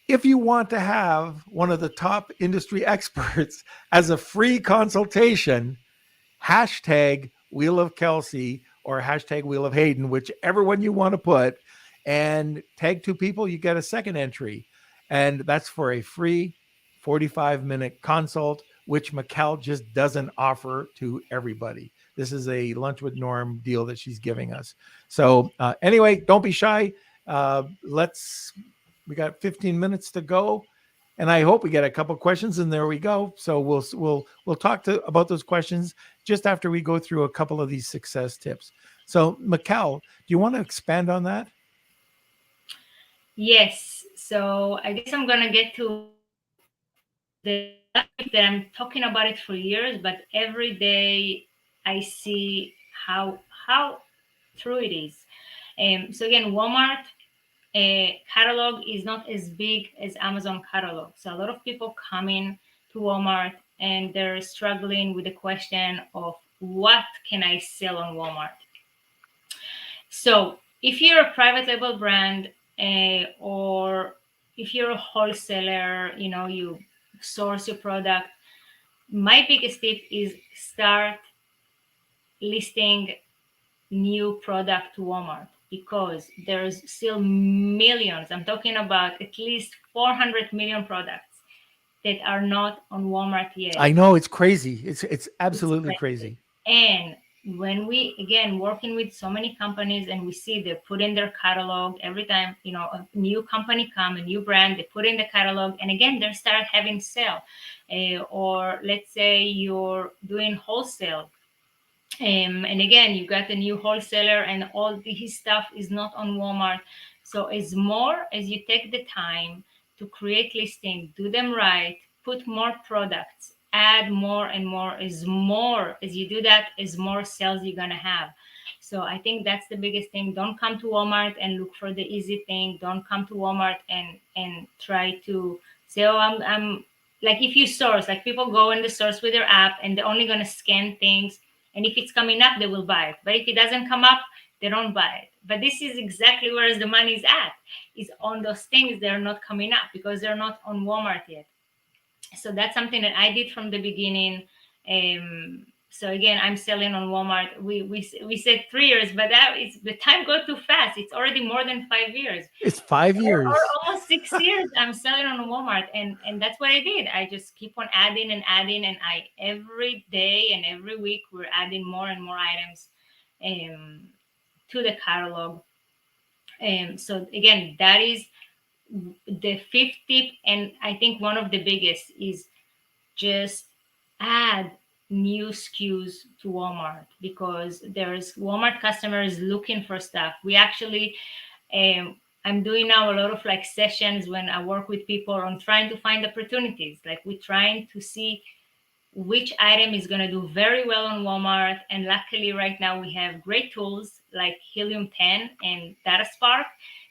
if you want to have one of the top industry experts as a free consultation, hashtag Wheel of Kelsey or hashtag Wheel of Hayden, whichever one you want to put, and tag 2 people, you get a second entry. And that's for a free 45-minute consult, which Michal just doesn't offer to everybody. This is a Lunch with Norm deal that she's giving us. So anyway, don't be shy. We got 15 minutes to go, and I hope we get a couple questions, and there we go. So we'll talk about those questions just after we go through a couple of these success tips. So Michal, do you want to expand on that? Yes. So I guess I'm gonna get to the topic that I'm talking about it for years, but every day I see how true it is. So again, Walmart catalog is not as big as Amazon catalog. So a lot of people come in to Walmart and they're struggling with the question of what can I sell on Walmart? So if you're a private label brand or if you're a wholesaler, you source your product, my biggest tip is start listing new product to Walmart, because there's still millions. I'm talking about at least 400 million products that are not on Walmart yet. I know, it's crazy. It's absolutely crazy. And when we again working with so many companies and we see they put in their catalog every time, a new company come, a new brand, they put in the catalog, and again they start having sale. Or let's say you're doing wholesale, and again you got a new wholesaler and all his stuff is not on Walmart. So as more as you take the time to create listing, do them right, put more products, add more and more as you do that, as more sales you're gonna have. So I think that's the biggest thing. Don't come to Walmart and look for the easy thing. Don't come to Walmart and try to say, oh, I'm like, if you source, like people go in the source with their app and they're only going to scan things, and if it's coming up they will buy it, but if it doesn't come up they don't buy it. But this is exactly where the money is at, is on those things they're not coming up because they're not on Walmart yet. So that's something that I did from the beginning. So again, I'm selling on Walmart. We said 3 years, but that is, the time go too fast. It's already more than 5 years, It's 5 years. or almost 6 years. I'm selling on Walmart, and that's what I did. I just keep on adding and adding, and I every day and every week we're adding more and more items um, to the catalog. So again, that is the fifth tip, and I think one of the biggest is just add new SKUs to Walmart, because there's Walmart customers looking for stuff. We actually, I'm doing now a lot of like sessions when I work with people on trying to find opportunities. Like we're trying to see which item is going to do very well on Walmart. And luckily, right now, we have great tools like Helium 10 and Data Spark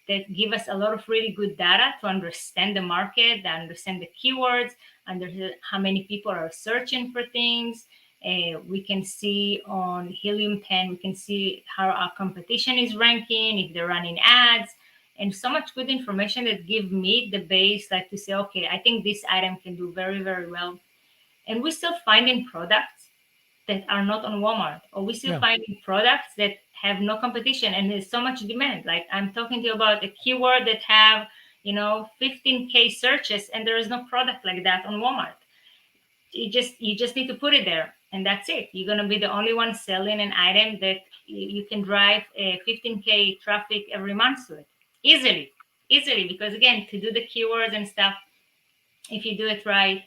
that give us a lot of really good data to understand the market, to understand the keywords, understand how many people are searching for things. We can see on Helium 10, we can see how our competition is ranking, if they're running ads, and so much good information that give me the base, like to say, okay, I think this item can do very, very well. And we're still finding products that are not on Walmart, or we're still finding products that have no competition and there's so much demand. Like I'm talking to you about a keyword that have 15K searches, and there is no product like that on Walmart. You just need to put it there, and that's it. You're going to be the only one selling an item that you can drive a 15K traffic every month to it easily, because again, to do the keywords and stuff, if you do it right,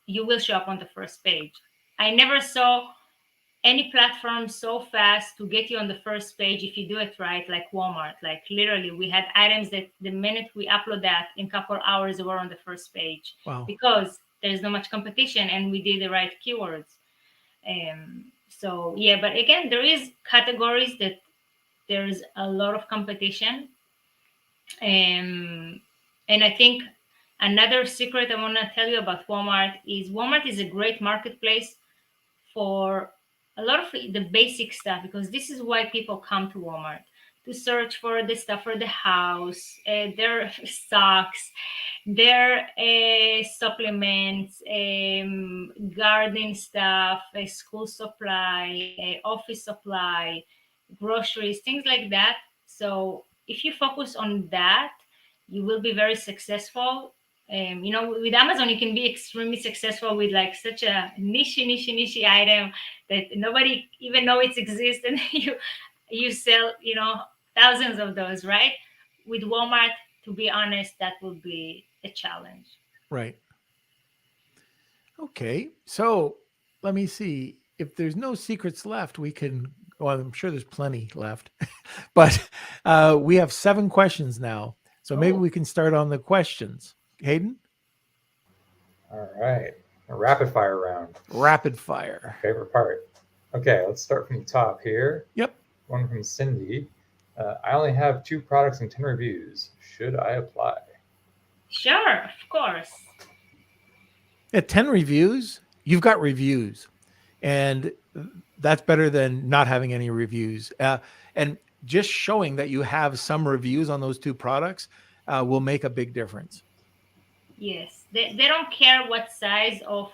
you will show up on the first page. I never saw any platform so fast to get you on the first page if you do it right, like Walmart. Like literally, we had items that the minute we upload that, in a couple of hours, they were on the first page. Wow. Because there's not much competition and we did the right keywords. So yeah, but again, there is categories that there's a lot of competition. And I think another secret I want to tell you about Walmart is a great marketplace for a lot of the basic stuff, because this is why people come to Walmart, to search for the stuff for the house, their stocks, their supplements, garden stuff, school supply, office supply, groceries, things like that. So if you focus on that, you will be very successful. With Amazon, you can be extremely successful with like such a niche item that nobody even know it exists, and you sell, thousands of those, right? With Walmart, to be honest, that would be a challenge. Right. Okay. So let me see. If there's no secrets left, we can. Well, I'm sure there's plenty left, but we have 7 questions now. So maybe we can start on the questions. Hayden? All right. A rapid fire round. Rapid fire. Favorite part. Okay, let's start from the top here. Yep. One from Cindy. I only have 2 products and 10 reviews. Should I apply? Sure, of course. At 10 reviews, you've got reviews. And that's better than not having any reviews. And just showing that you have some reviews on those 2 products will make a big difference. Yes, they don't care what size of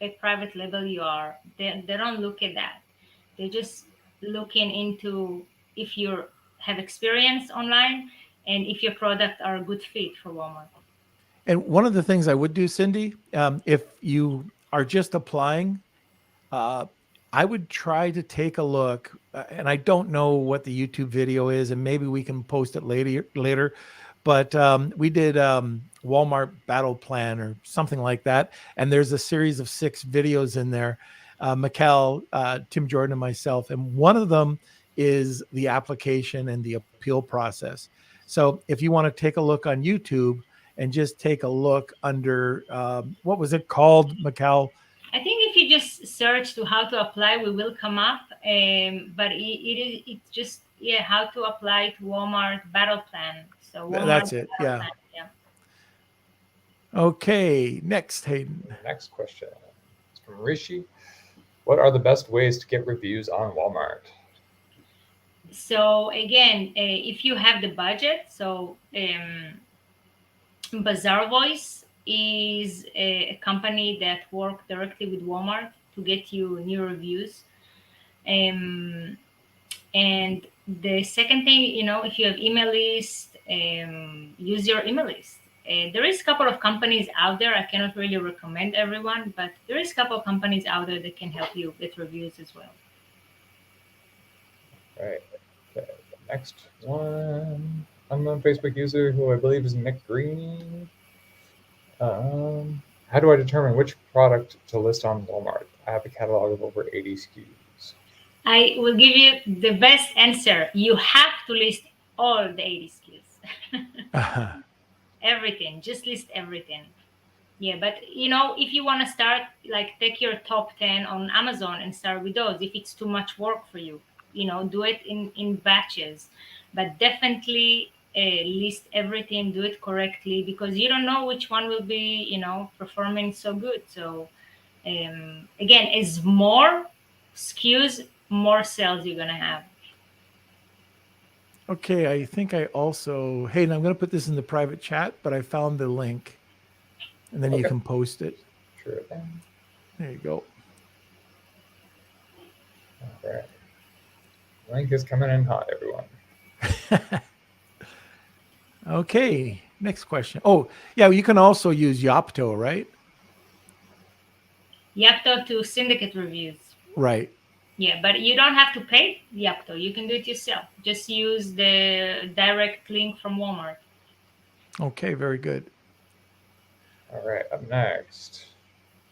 a private label you are. They don't look at that. They're just looking into if you have experience online and if your product are a good fit for Walmart. And one of the things I would do, Cindy, if you are just applying, I would try to take a look, and I don't know what the YouTube video is, and maybe we can post it later. But we did Walmart Battle Plan or something like that, and there's a series of 6 videos in there. Michal, Tim Jordan, and myself, and one of them is the application and the appeal process. So if you want to take a look on YouTube and just take a look under what was it called, Michal? I think if you just search to how to apply, we will come up. But it's just, yeah, how to apply to Walmart Battle Plan. So Walmart That's it. Battle Yeah. Plan. Yeah. Okay. Next, Hayden. Next question is from Rishi. What are the best ways to get reviews on Walmart? So again, if you have the budget, so Bazaar Voice is a company that works directly with Walmart to get you new reviews. Um, and the second thing, if you have email list, use your email list. There is a couple of companies out there. I cannot really recommend everyone, but there is a couple of companies out there that can help you get reviews as well. Right. Okay. The next one, unknown Facebook user who I believe is Nick Green. How do I determine which product to list on Walmart? I have a catalog of over 80 SKUs. I will give you the best answer. You have to list all the 80 skills. Everything. Just list everything. Yeah, but if you want to start, like, take your top 10 on Amazon and start with those. If it's too much work for you, do it in batches. But definitely list everything, do it correctly, because you don't know which one will be, performing so good. So again, as more SKUs, more sales you're gonna have. Okay, I think I also, Hayden, I'm going to put this in the private chat, but I found the link, and then you Okay. can post it. Sure thing. There you go. All right. Link is coming in hot, everyone. Okay, next question. Oh, yeah, you can also use Yopto, right? Yapto to syndicate reviews. Right. Yeah, but you don't have to pay Yapto. You can do it yourself. Just use the direct link from Walmart. Okay, very good. All right. Up next,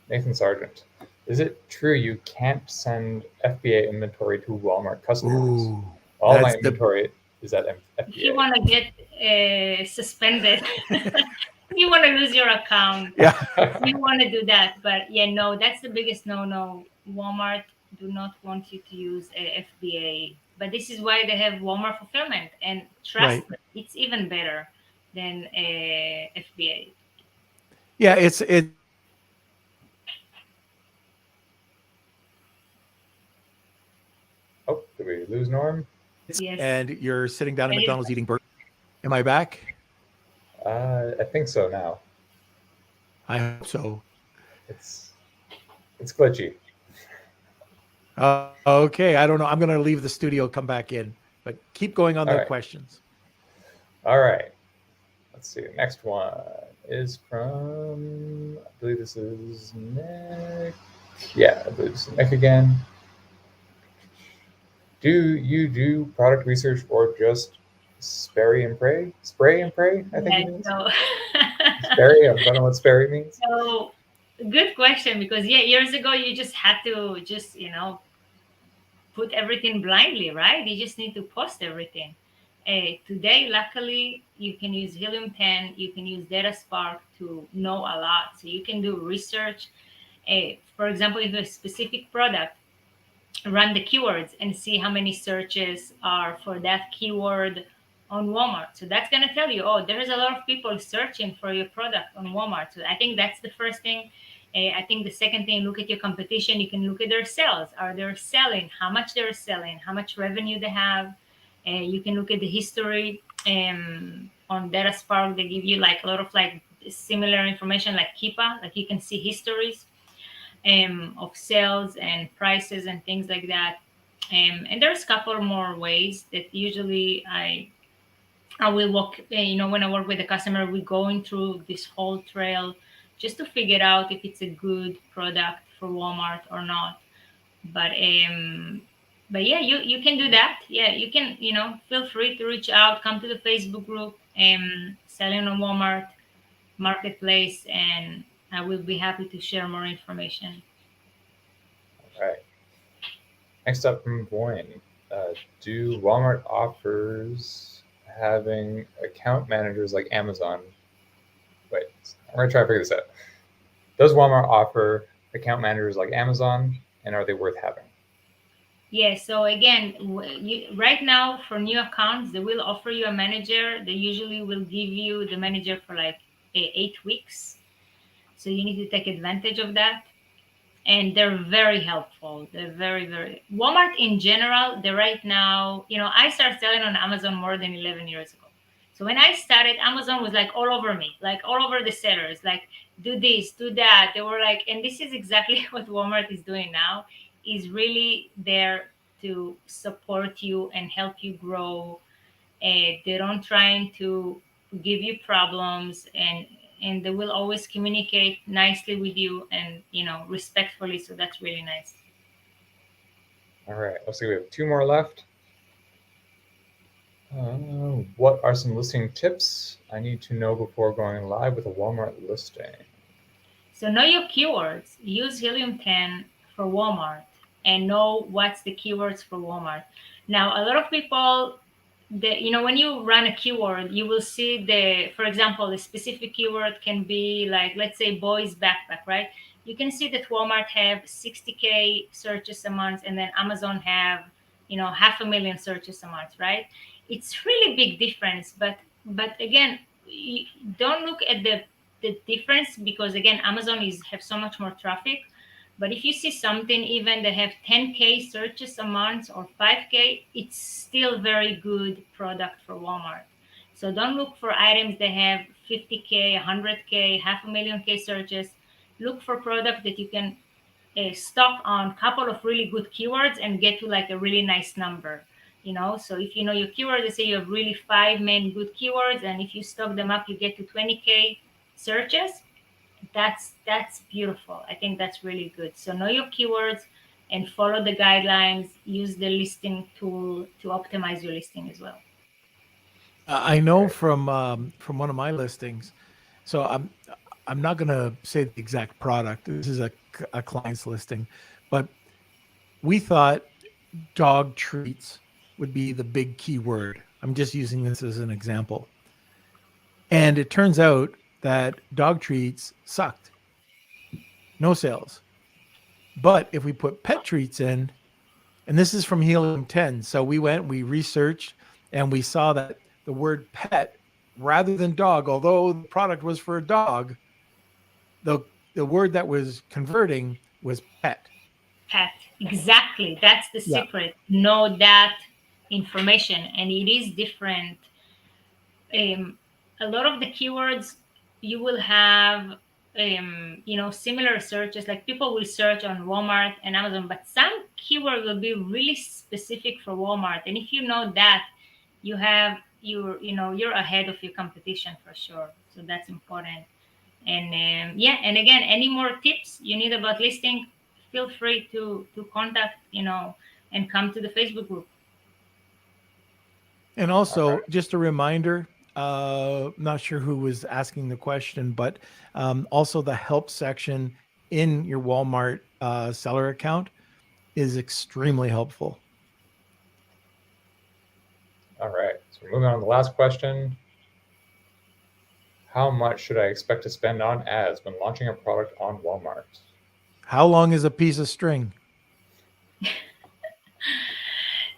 Nathan Sargent. Is it true you can't send FBA inventory to Walmart customers? Ooh, All my that's the- inventory is at If you FBA. want to get suspended, you want to lose your account, Yeah. you want to do that. But yeah, no, that's the biggest no. Walmart do not want you to use a FBA. But this is why they have Walmart fulfillment, and trust me, it's even better than a FBA. Yeah, it's Oh, did we lose Norm? Yes. and you're sitting down at It is. McDonald's eating burger. Am I back? I think so now. I hope so. It's glitchy. Okay, I don't know. I'm going to leave the studio, come back in, but keep going on All the right. questions. All right. Let's see. Next one is from, I believe this is Nick. Yeah, I believe this is Nick again. Do you do product research or just spray and pray? Spray and pray, I think it means. So, Sperry, I don't know what Sperry means. so good question, because years ago you just had to just put everything blindly, right? You just need to post everything. Today, luckily, you can use Helium 10, you can use Data Spark to know a lot. So you can do research. For example, if a specific product, run the keywords and see how many searches are for that keyword on Walmart. So that's going to tell you, oh, there's a lot of people searching for your product on Walmart. So I think that's the first thing. I think the second thing, look at your competition. You can look at their sales. Are they selling? How much they're selling? How much revenue they have? You can look at the history. On Data Spark, they give you like a lot of like similar information like Keepa. Like you can see histories of sales and prices and things like that. And there's a couple more ways that usually I will walk, when I work with a customer, we're going through this whole trail just to figure out if it's a good product for Walmart or not. but yeah, you can do that. Yeah, you can, feel free to reach out, come to the Facebook group, selling on Walmart marketplace, and I will be happy to share more information. All right. Next up from Voin. Do Walmart offers having account managers like Amazon? Wait, I'm going to try to figure this out. Does Walmart offer account managers like Amazon, and are they worth having? Yeah, so again, right now for new accounts, they will offer you a manager. They usually will give you the manager for like 8 weeks. So you need to take advantage of that. And they're very helpful. They're very, very Walmart in general. They're right now, I started selling on Amazon more than 11 years ago. So when I started, Amazon was like all over me, like all over the sellers, like do this, do that. They were like, and this is exactly what Walmart is doing now, is really there to support you and help you grow. They don't trying to give you problems, and they will always communicate nicely with you, and respectfully. So that's really nice. All right, let's see. We have two more left. What are some listing tips I need to know before going live with a Walmart listing? So know your keywords. Use Helium 10 for Walmart and know what's the keywords for Walmart. Now, a lot of people, when you run a keyword, you will see for example, the specific keyword can be like, let's say boys backpack, right? You can see that Walmart have 60K searches a month, and then Amazon have, 500,000 searches a month, right? It's really big difference, but again, don't look at the difference, because again, Amazon is have so much more traffic. But if you see something even that have 10K searches a month or 5K, it's still very good product for Walmart. So don't look for items that have 50K, 100K, 500,000 K searches. Look for product that you can stock on a couple of really good keywords and get to like a really nice number. So if you know your keyword, let's say you have really five main good keywords, and if you stock them up, you get to 20K searches. That's beautiful. I think that's really good. So know your keywords and follow the guidelines. Use the listing tool to optimize your listing as well. I know Right. from one of my listings. So I'm not going to say the exact product. This is a client's listing, but we thought dog treats would be the big keyword. I'm just using this as an example. And it turns out that dog treats sucked. No sales. But if we put pet treats in, and this is from Helium 10, so we researched, and we saw that the word pet rather than dog, although the product was for a dog, the the word that was converting was pet. Pat, exactly. That's the Yeah. secret. Know that information, and it is different. A lot of the keywords you will have, similar searches. Like people will search on Walmart and Amazon, but some keyword will be really specific for Walmart. And if you know that, you're ahead of your competition for sure. So that's important. And yeah, and again, any more tips you need about listing, feel free to contact, and come to the Facebook group. And All also, right. just a reminder, not sure who was asking the question, but also the help section in your Walmart seller account is extremely helpful. All right. So we're moving on to the last question. How much should I expect to spend on ads when launching a product on Walmart? How long is a piece of string?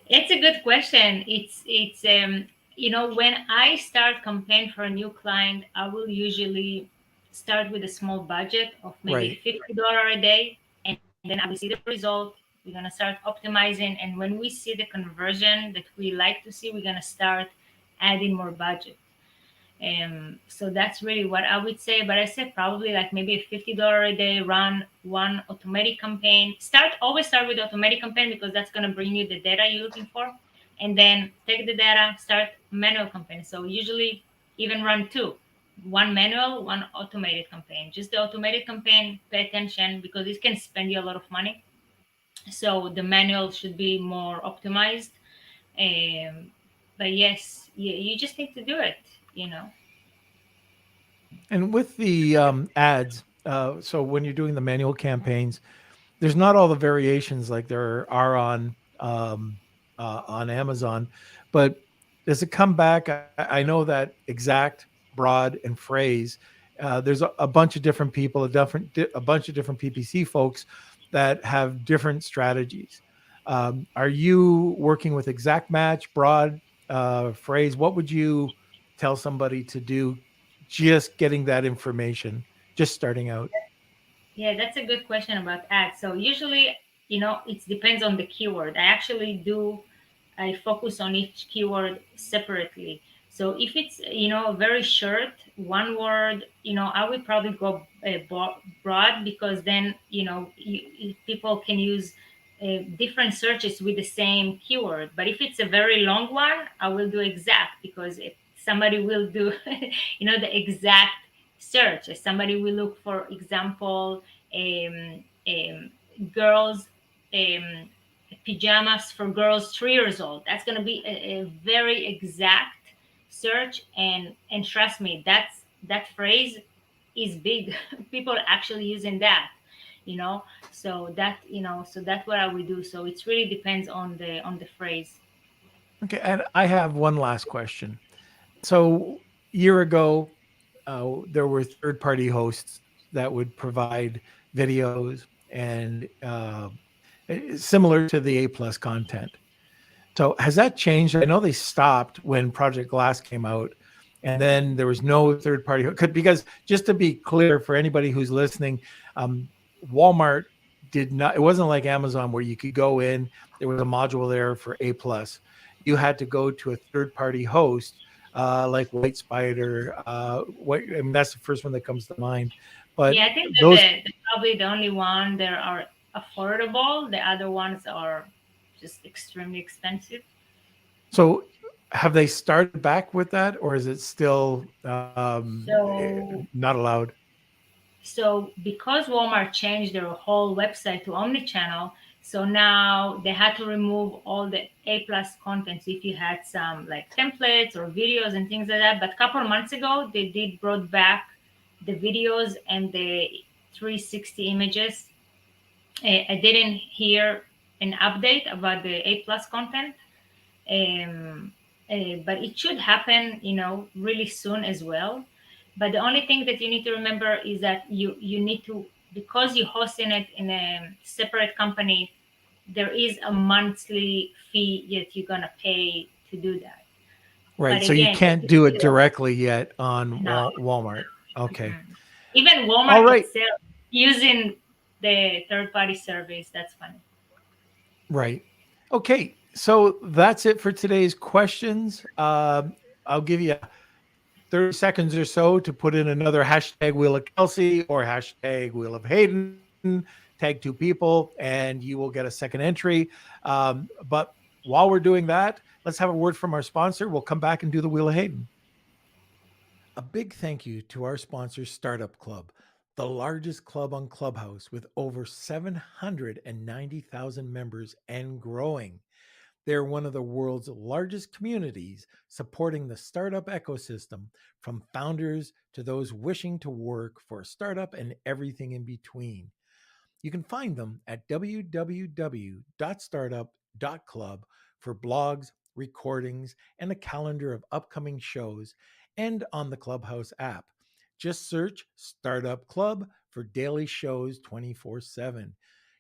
It's a good question. When I start campaign for a new client, I will usually start with a small budget of maybe Right. $50 a day, and then I will see the result. We're gonna start optimizing, and when we see the conversion that we like to see, we're gonna start adding more budget. So that's really what I would say. But I said probably like maybe a $50 a day, run one automatic campaign. Always start with the automatic campaign, because that's gonna bring you the data you're looking for, and then take the data, start manual campaign. So usually even run two, one manual, one automated campaign. Just the automated campaign, pay attention, because it can spend you a lot of money. So the manual should be more optimized. But yes, you just need to do it, you know. And with the ads, so when you're doing the manual campaigns, there's not all the variations like there are on Amazon, but does it come back? I know that exact, broad, and phrase. There's a bunch of different people, a bunch of different PPC folks that have different strategies. Are you working with exact match, broad, phrase? What would you tell somebody to do? Just getting that information, just starting out. Yeah, that's a good question about ads. So usually, it depends on the keyword. I focus on each keyword separately. So if it's, very short, one word, I would probably go broad, because then, people can use different searches with the same keyword. But if it's a very long one, I will do exact, because if somebody will do, the exact search. If somebody will look, for example, girls, um, pajamas for girls 3 years old. That's going to be a very exact search, and trust me, that phrase is big. People are actually using that, you know. So that's what I would do. So it really depends on the phrase. Okay, and I have one last question. So, year ago, there were third-party hosts that would provide videos and similar to the A plus content. So, has that changed? I know they stopped when Project Glass came out, and then there was no third-party. Because just to be clear for anybody who's listening, Walmart did not. It wasn't like Amazon where you could go in. There was a module there for A plus. You had to go to a third-party host like White Spider. I mean, that's the first one that comes to mind. But Yeah, I think that those, probably the only one that are affordable. The other ones are just extremely expensive. so have they started back with that, or is it still So not allowed? So because Walmart changed their whole website to omnichannel, so now they had to remove all the A plus contents if you had some like templates or videos and things like that. But a couple of months ago, they did brought back the videos and the 360 images. I didn't hear an update about the A plus content, um, but it should happen, really soon as well. But the only thing that you need to remember is that you need to, because you're hosting it in a separate company, there is a monthly fee that you're gonna pay to do that. Right. But So you again, can't it's do it still directly yet on not. Walmart. Okay. Even All Walmart right. itself using the third party service. That's funny. Right. Okay. So that's it for today's questions. I'll give you 30 seconds or so to put in another hashtag Wheel of Kelsey or hashtag Wheel of Hayden. Tag two people, and you will get a second entry. But while we're doing that, let's have a word from our sponsor. We'll come back and do the Wheel of Hayden. A big thank you to our sponsor, Startup Club, the largest club on Clubhouse with over 790,000 members and growing. They're one of the world's largest communities supporting the startup ecosystem, from founders to those wishing to work for a startup and everything in between. You can find them at www.startup.club for blogs, recordings, and a calendar of upcoming shows, and on the Clubhouse app. Just search Startup Club for daily shows 24/7.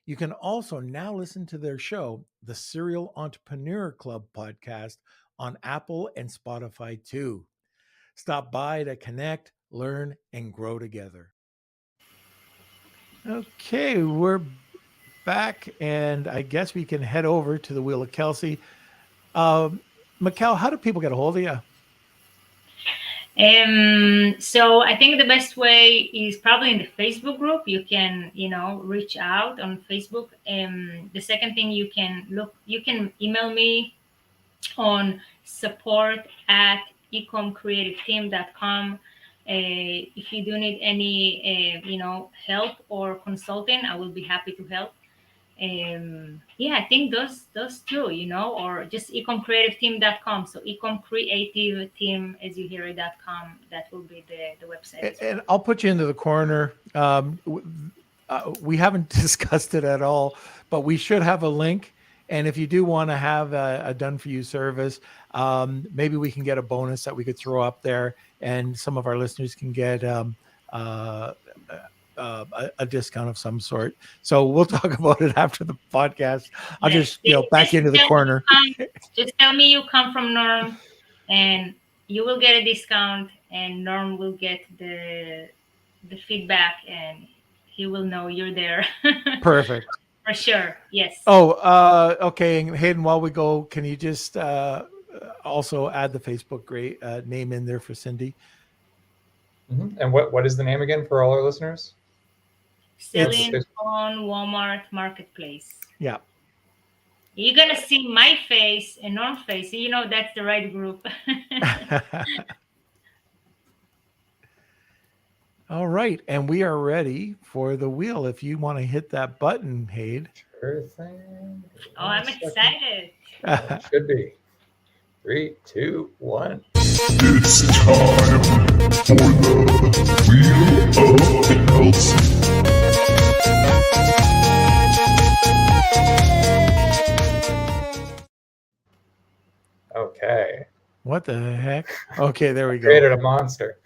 You can also now listen to their show, the Serial Entrepreneur Club podcast, on Apple and Spotify too. Stop by to connect, learn, and grow together. Okay, we're back, and I guess we can head over to the Wheel of Kelsey. Um, Michal, how do people get a hold of you? So I think the best way is probably in the Facebook group. You can, reach out on Facebook. The second thing, you can email me on support at ecomcreativeteam.com. If you do need any, help or consulting, I will be happy to help. Yeah, I think those two, or just ecomcreativeteam.com. So ecomcreativeteam, as you hear it.com, that will be the website as well. And I'll put you into the corner. We haven't discussed it at all, but we should have a link. And if you do want to have a done for you service, maybe we can get a bonus that we could throw up there, and some of our listeners can get uh, a discount of some sort. So we'll talk about it after the podcast. I'll Yes, just back you into the corner. Just tell me you come from Norm, and you will get a discount, and Norm will get the feedback, and he will know you're there. Perfect. For sure. Yes. Oh, okay. And Hayden, while we go, can you just also add the Facebook name in there for Cindy? Mm-hmm. And what is the name again for all our listeners? Selling on Walmart Marketplace. Yeah. You're going to see my face and Norm's face. So that's the right group. All right. And we are ready for the wheel. If you want to hit that button, Hayden. Sure thing. Oh, I'm excited. Should be. 3, 2, 1. It's time for the Wheel of Kelsey. Okay. What the heck? Okay, there we go. Created a monster.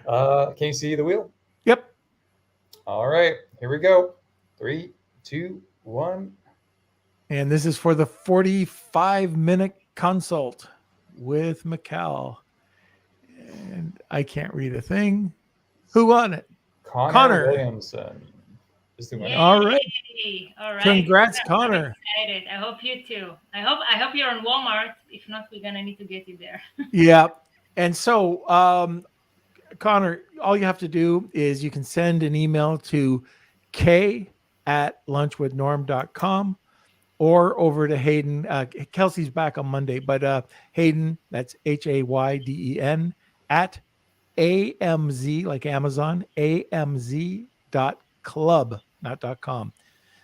Can you see the wheel? Yep. All right, here we go. 3, 2, 1. And this is for the 45-minute consult with Michal. And I can't read a thing. Who won it? Connor Williamson is the winner. All right. All right. Congrats, I'm Connor. excited. I hope you too. I hope you're on Walmart. If not, we're gonna need to get you there. Yeah. And so, Connor, all you have to do is you can send an email to k@lunchwithnorm.com or over to Hayden. Kelsey's back on Monday, but Hayden, that's HAYDEN at AMZ, like Amazon, AMZ.club, not .com.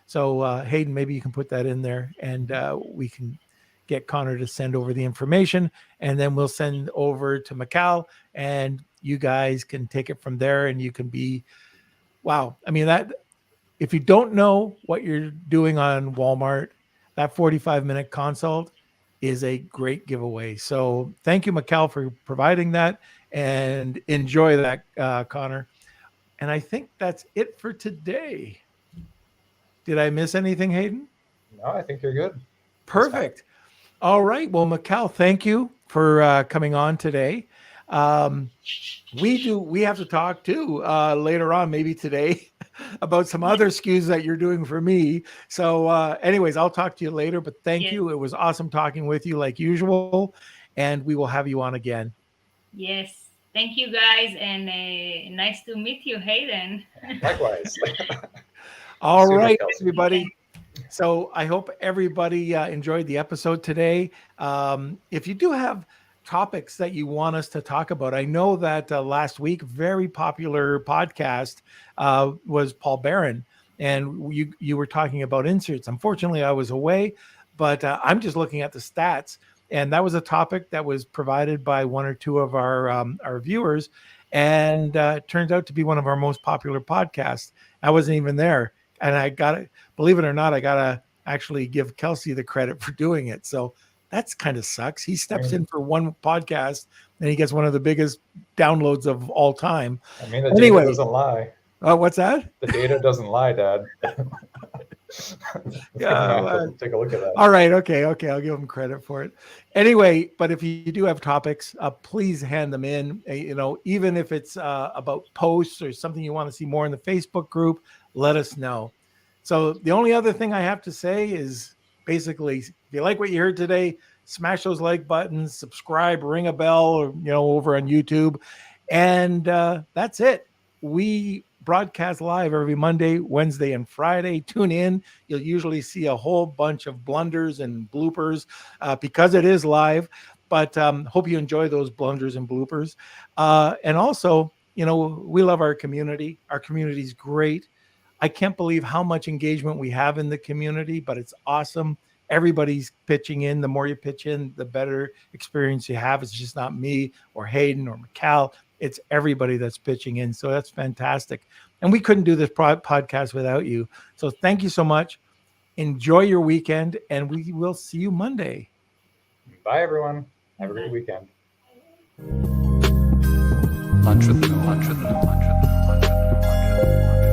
So Hayden, maybe you can put that in there, and we can get Connor to send over the information, and then we'll send over to Michal, and you guys can take it from there, and you can be, wow. I mean, that if you don't know what you're doing on Walmart, that 45-minute consult is a great giveaway. So thank you, Michal, for providing that, and enjoy that, Connor. And I think that's it for today. Did I miss anything, Hayden? No, I think you're good. Perfect. All right. Well, Michal, thank you for coming on today. We have to talk too later on, maybe today, about some other SKUs that you're doing for me. So anyways, I'll talk to you later, but thank you. It was awesome talking with you like usual, and we will have you on again. Yes. Thank you, guys, and nice to meet you, Hayden. Likewise. All right, everybody. So I hope everybody enjoyed the episode today. If you do have topics that you want us to talk about, I know that last week, very popular podcast was Paul Barron, and you were talking about inserts. Unfortunately, I was away, but I'm just looking at the stats, and that was a topic that was provided by one or two of our viewers, and it turns out to be one of our most popular podcasts. I wasn't even there. And I got to, believe it or not, I got to actually give Kelsey the credit for doing it. So that's kind of sucks. He steps in for one podcast and he gets one of the biggest downloads of all time. I mean, the data doesn't lie. What's that? The data doesn't lie, Dad. Yeah, take a look at that. All right. Okay. I'll give him credit for it. Anyway, but if you do have topics, please hand them in. Even if it's about posts or something you want to see more in the Facebook group, let us know. So the only other thing I have to say is basically, if you like what you heard today, smash those like buttons, subscribe, ring a bell, or, over on YouTube. And that's it. We broadcast live every Monday, Wednesday, and Friday. Tune in. You'll usually see a whole bunch of blunders and bloopers because it is live. But hope you enjoy those blunders and bloopers. And also, we love our community. Our community is great. I can't believe how much engagement we have in the community, but it's awesome. Everybody's pitching in. The more you pitch in, the better experience you have. It's just not me or Hayden or Michal. It's everybody that's pitching in. So that's fantastic. And we couldn't do this podcast without you. So thank you so much. Enjoy your weekend, and we will see you Monday. Bye, everyone. Have a great weekend. Lunch with the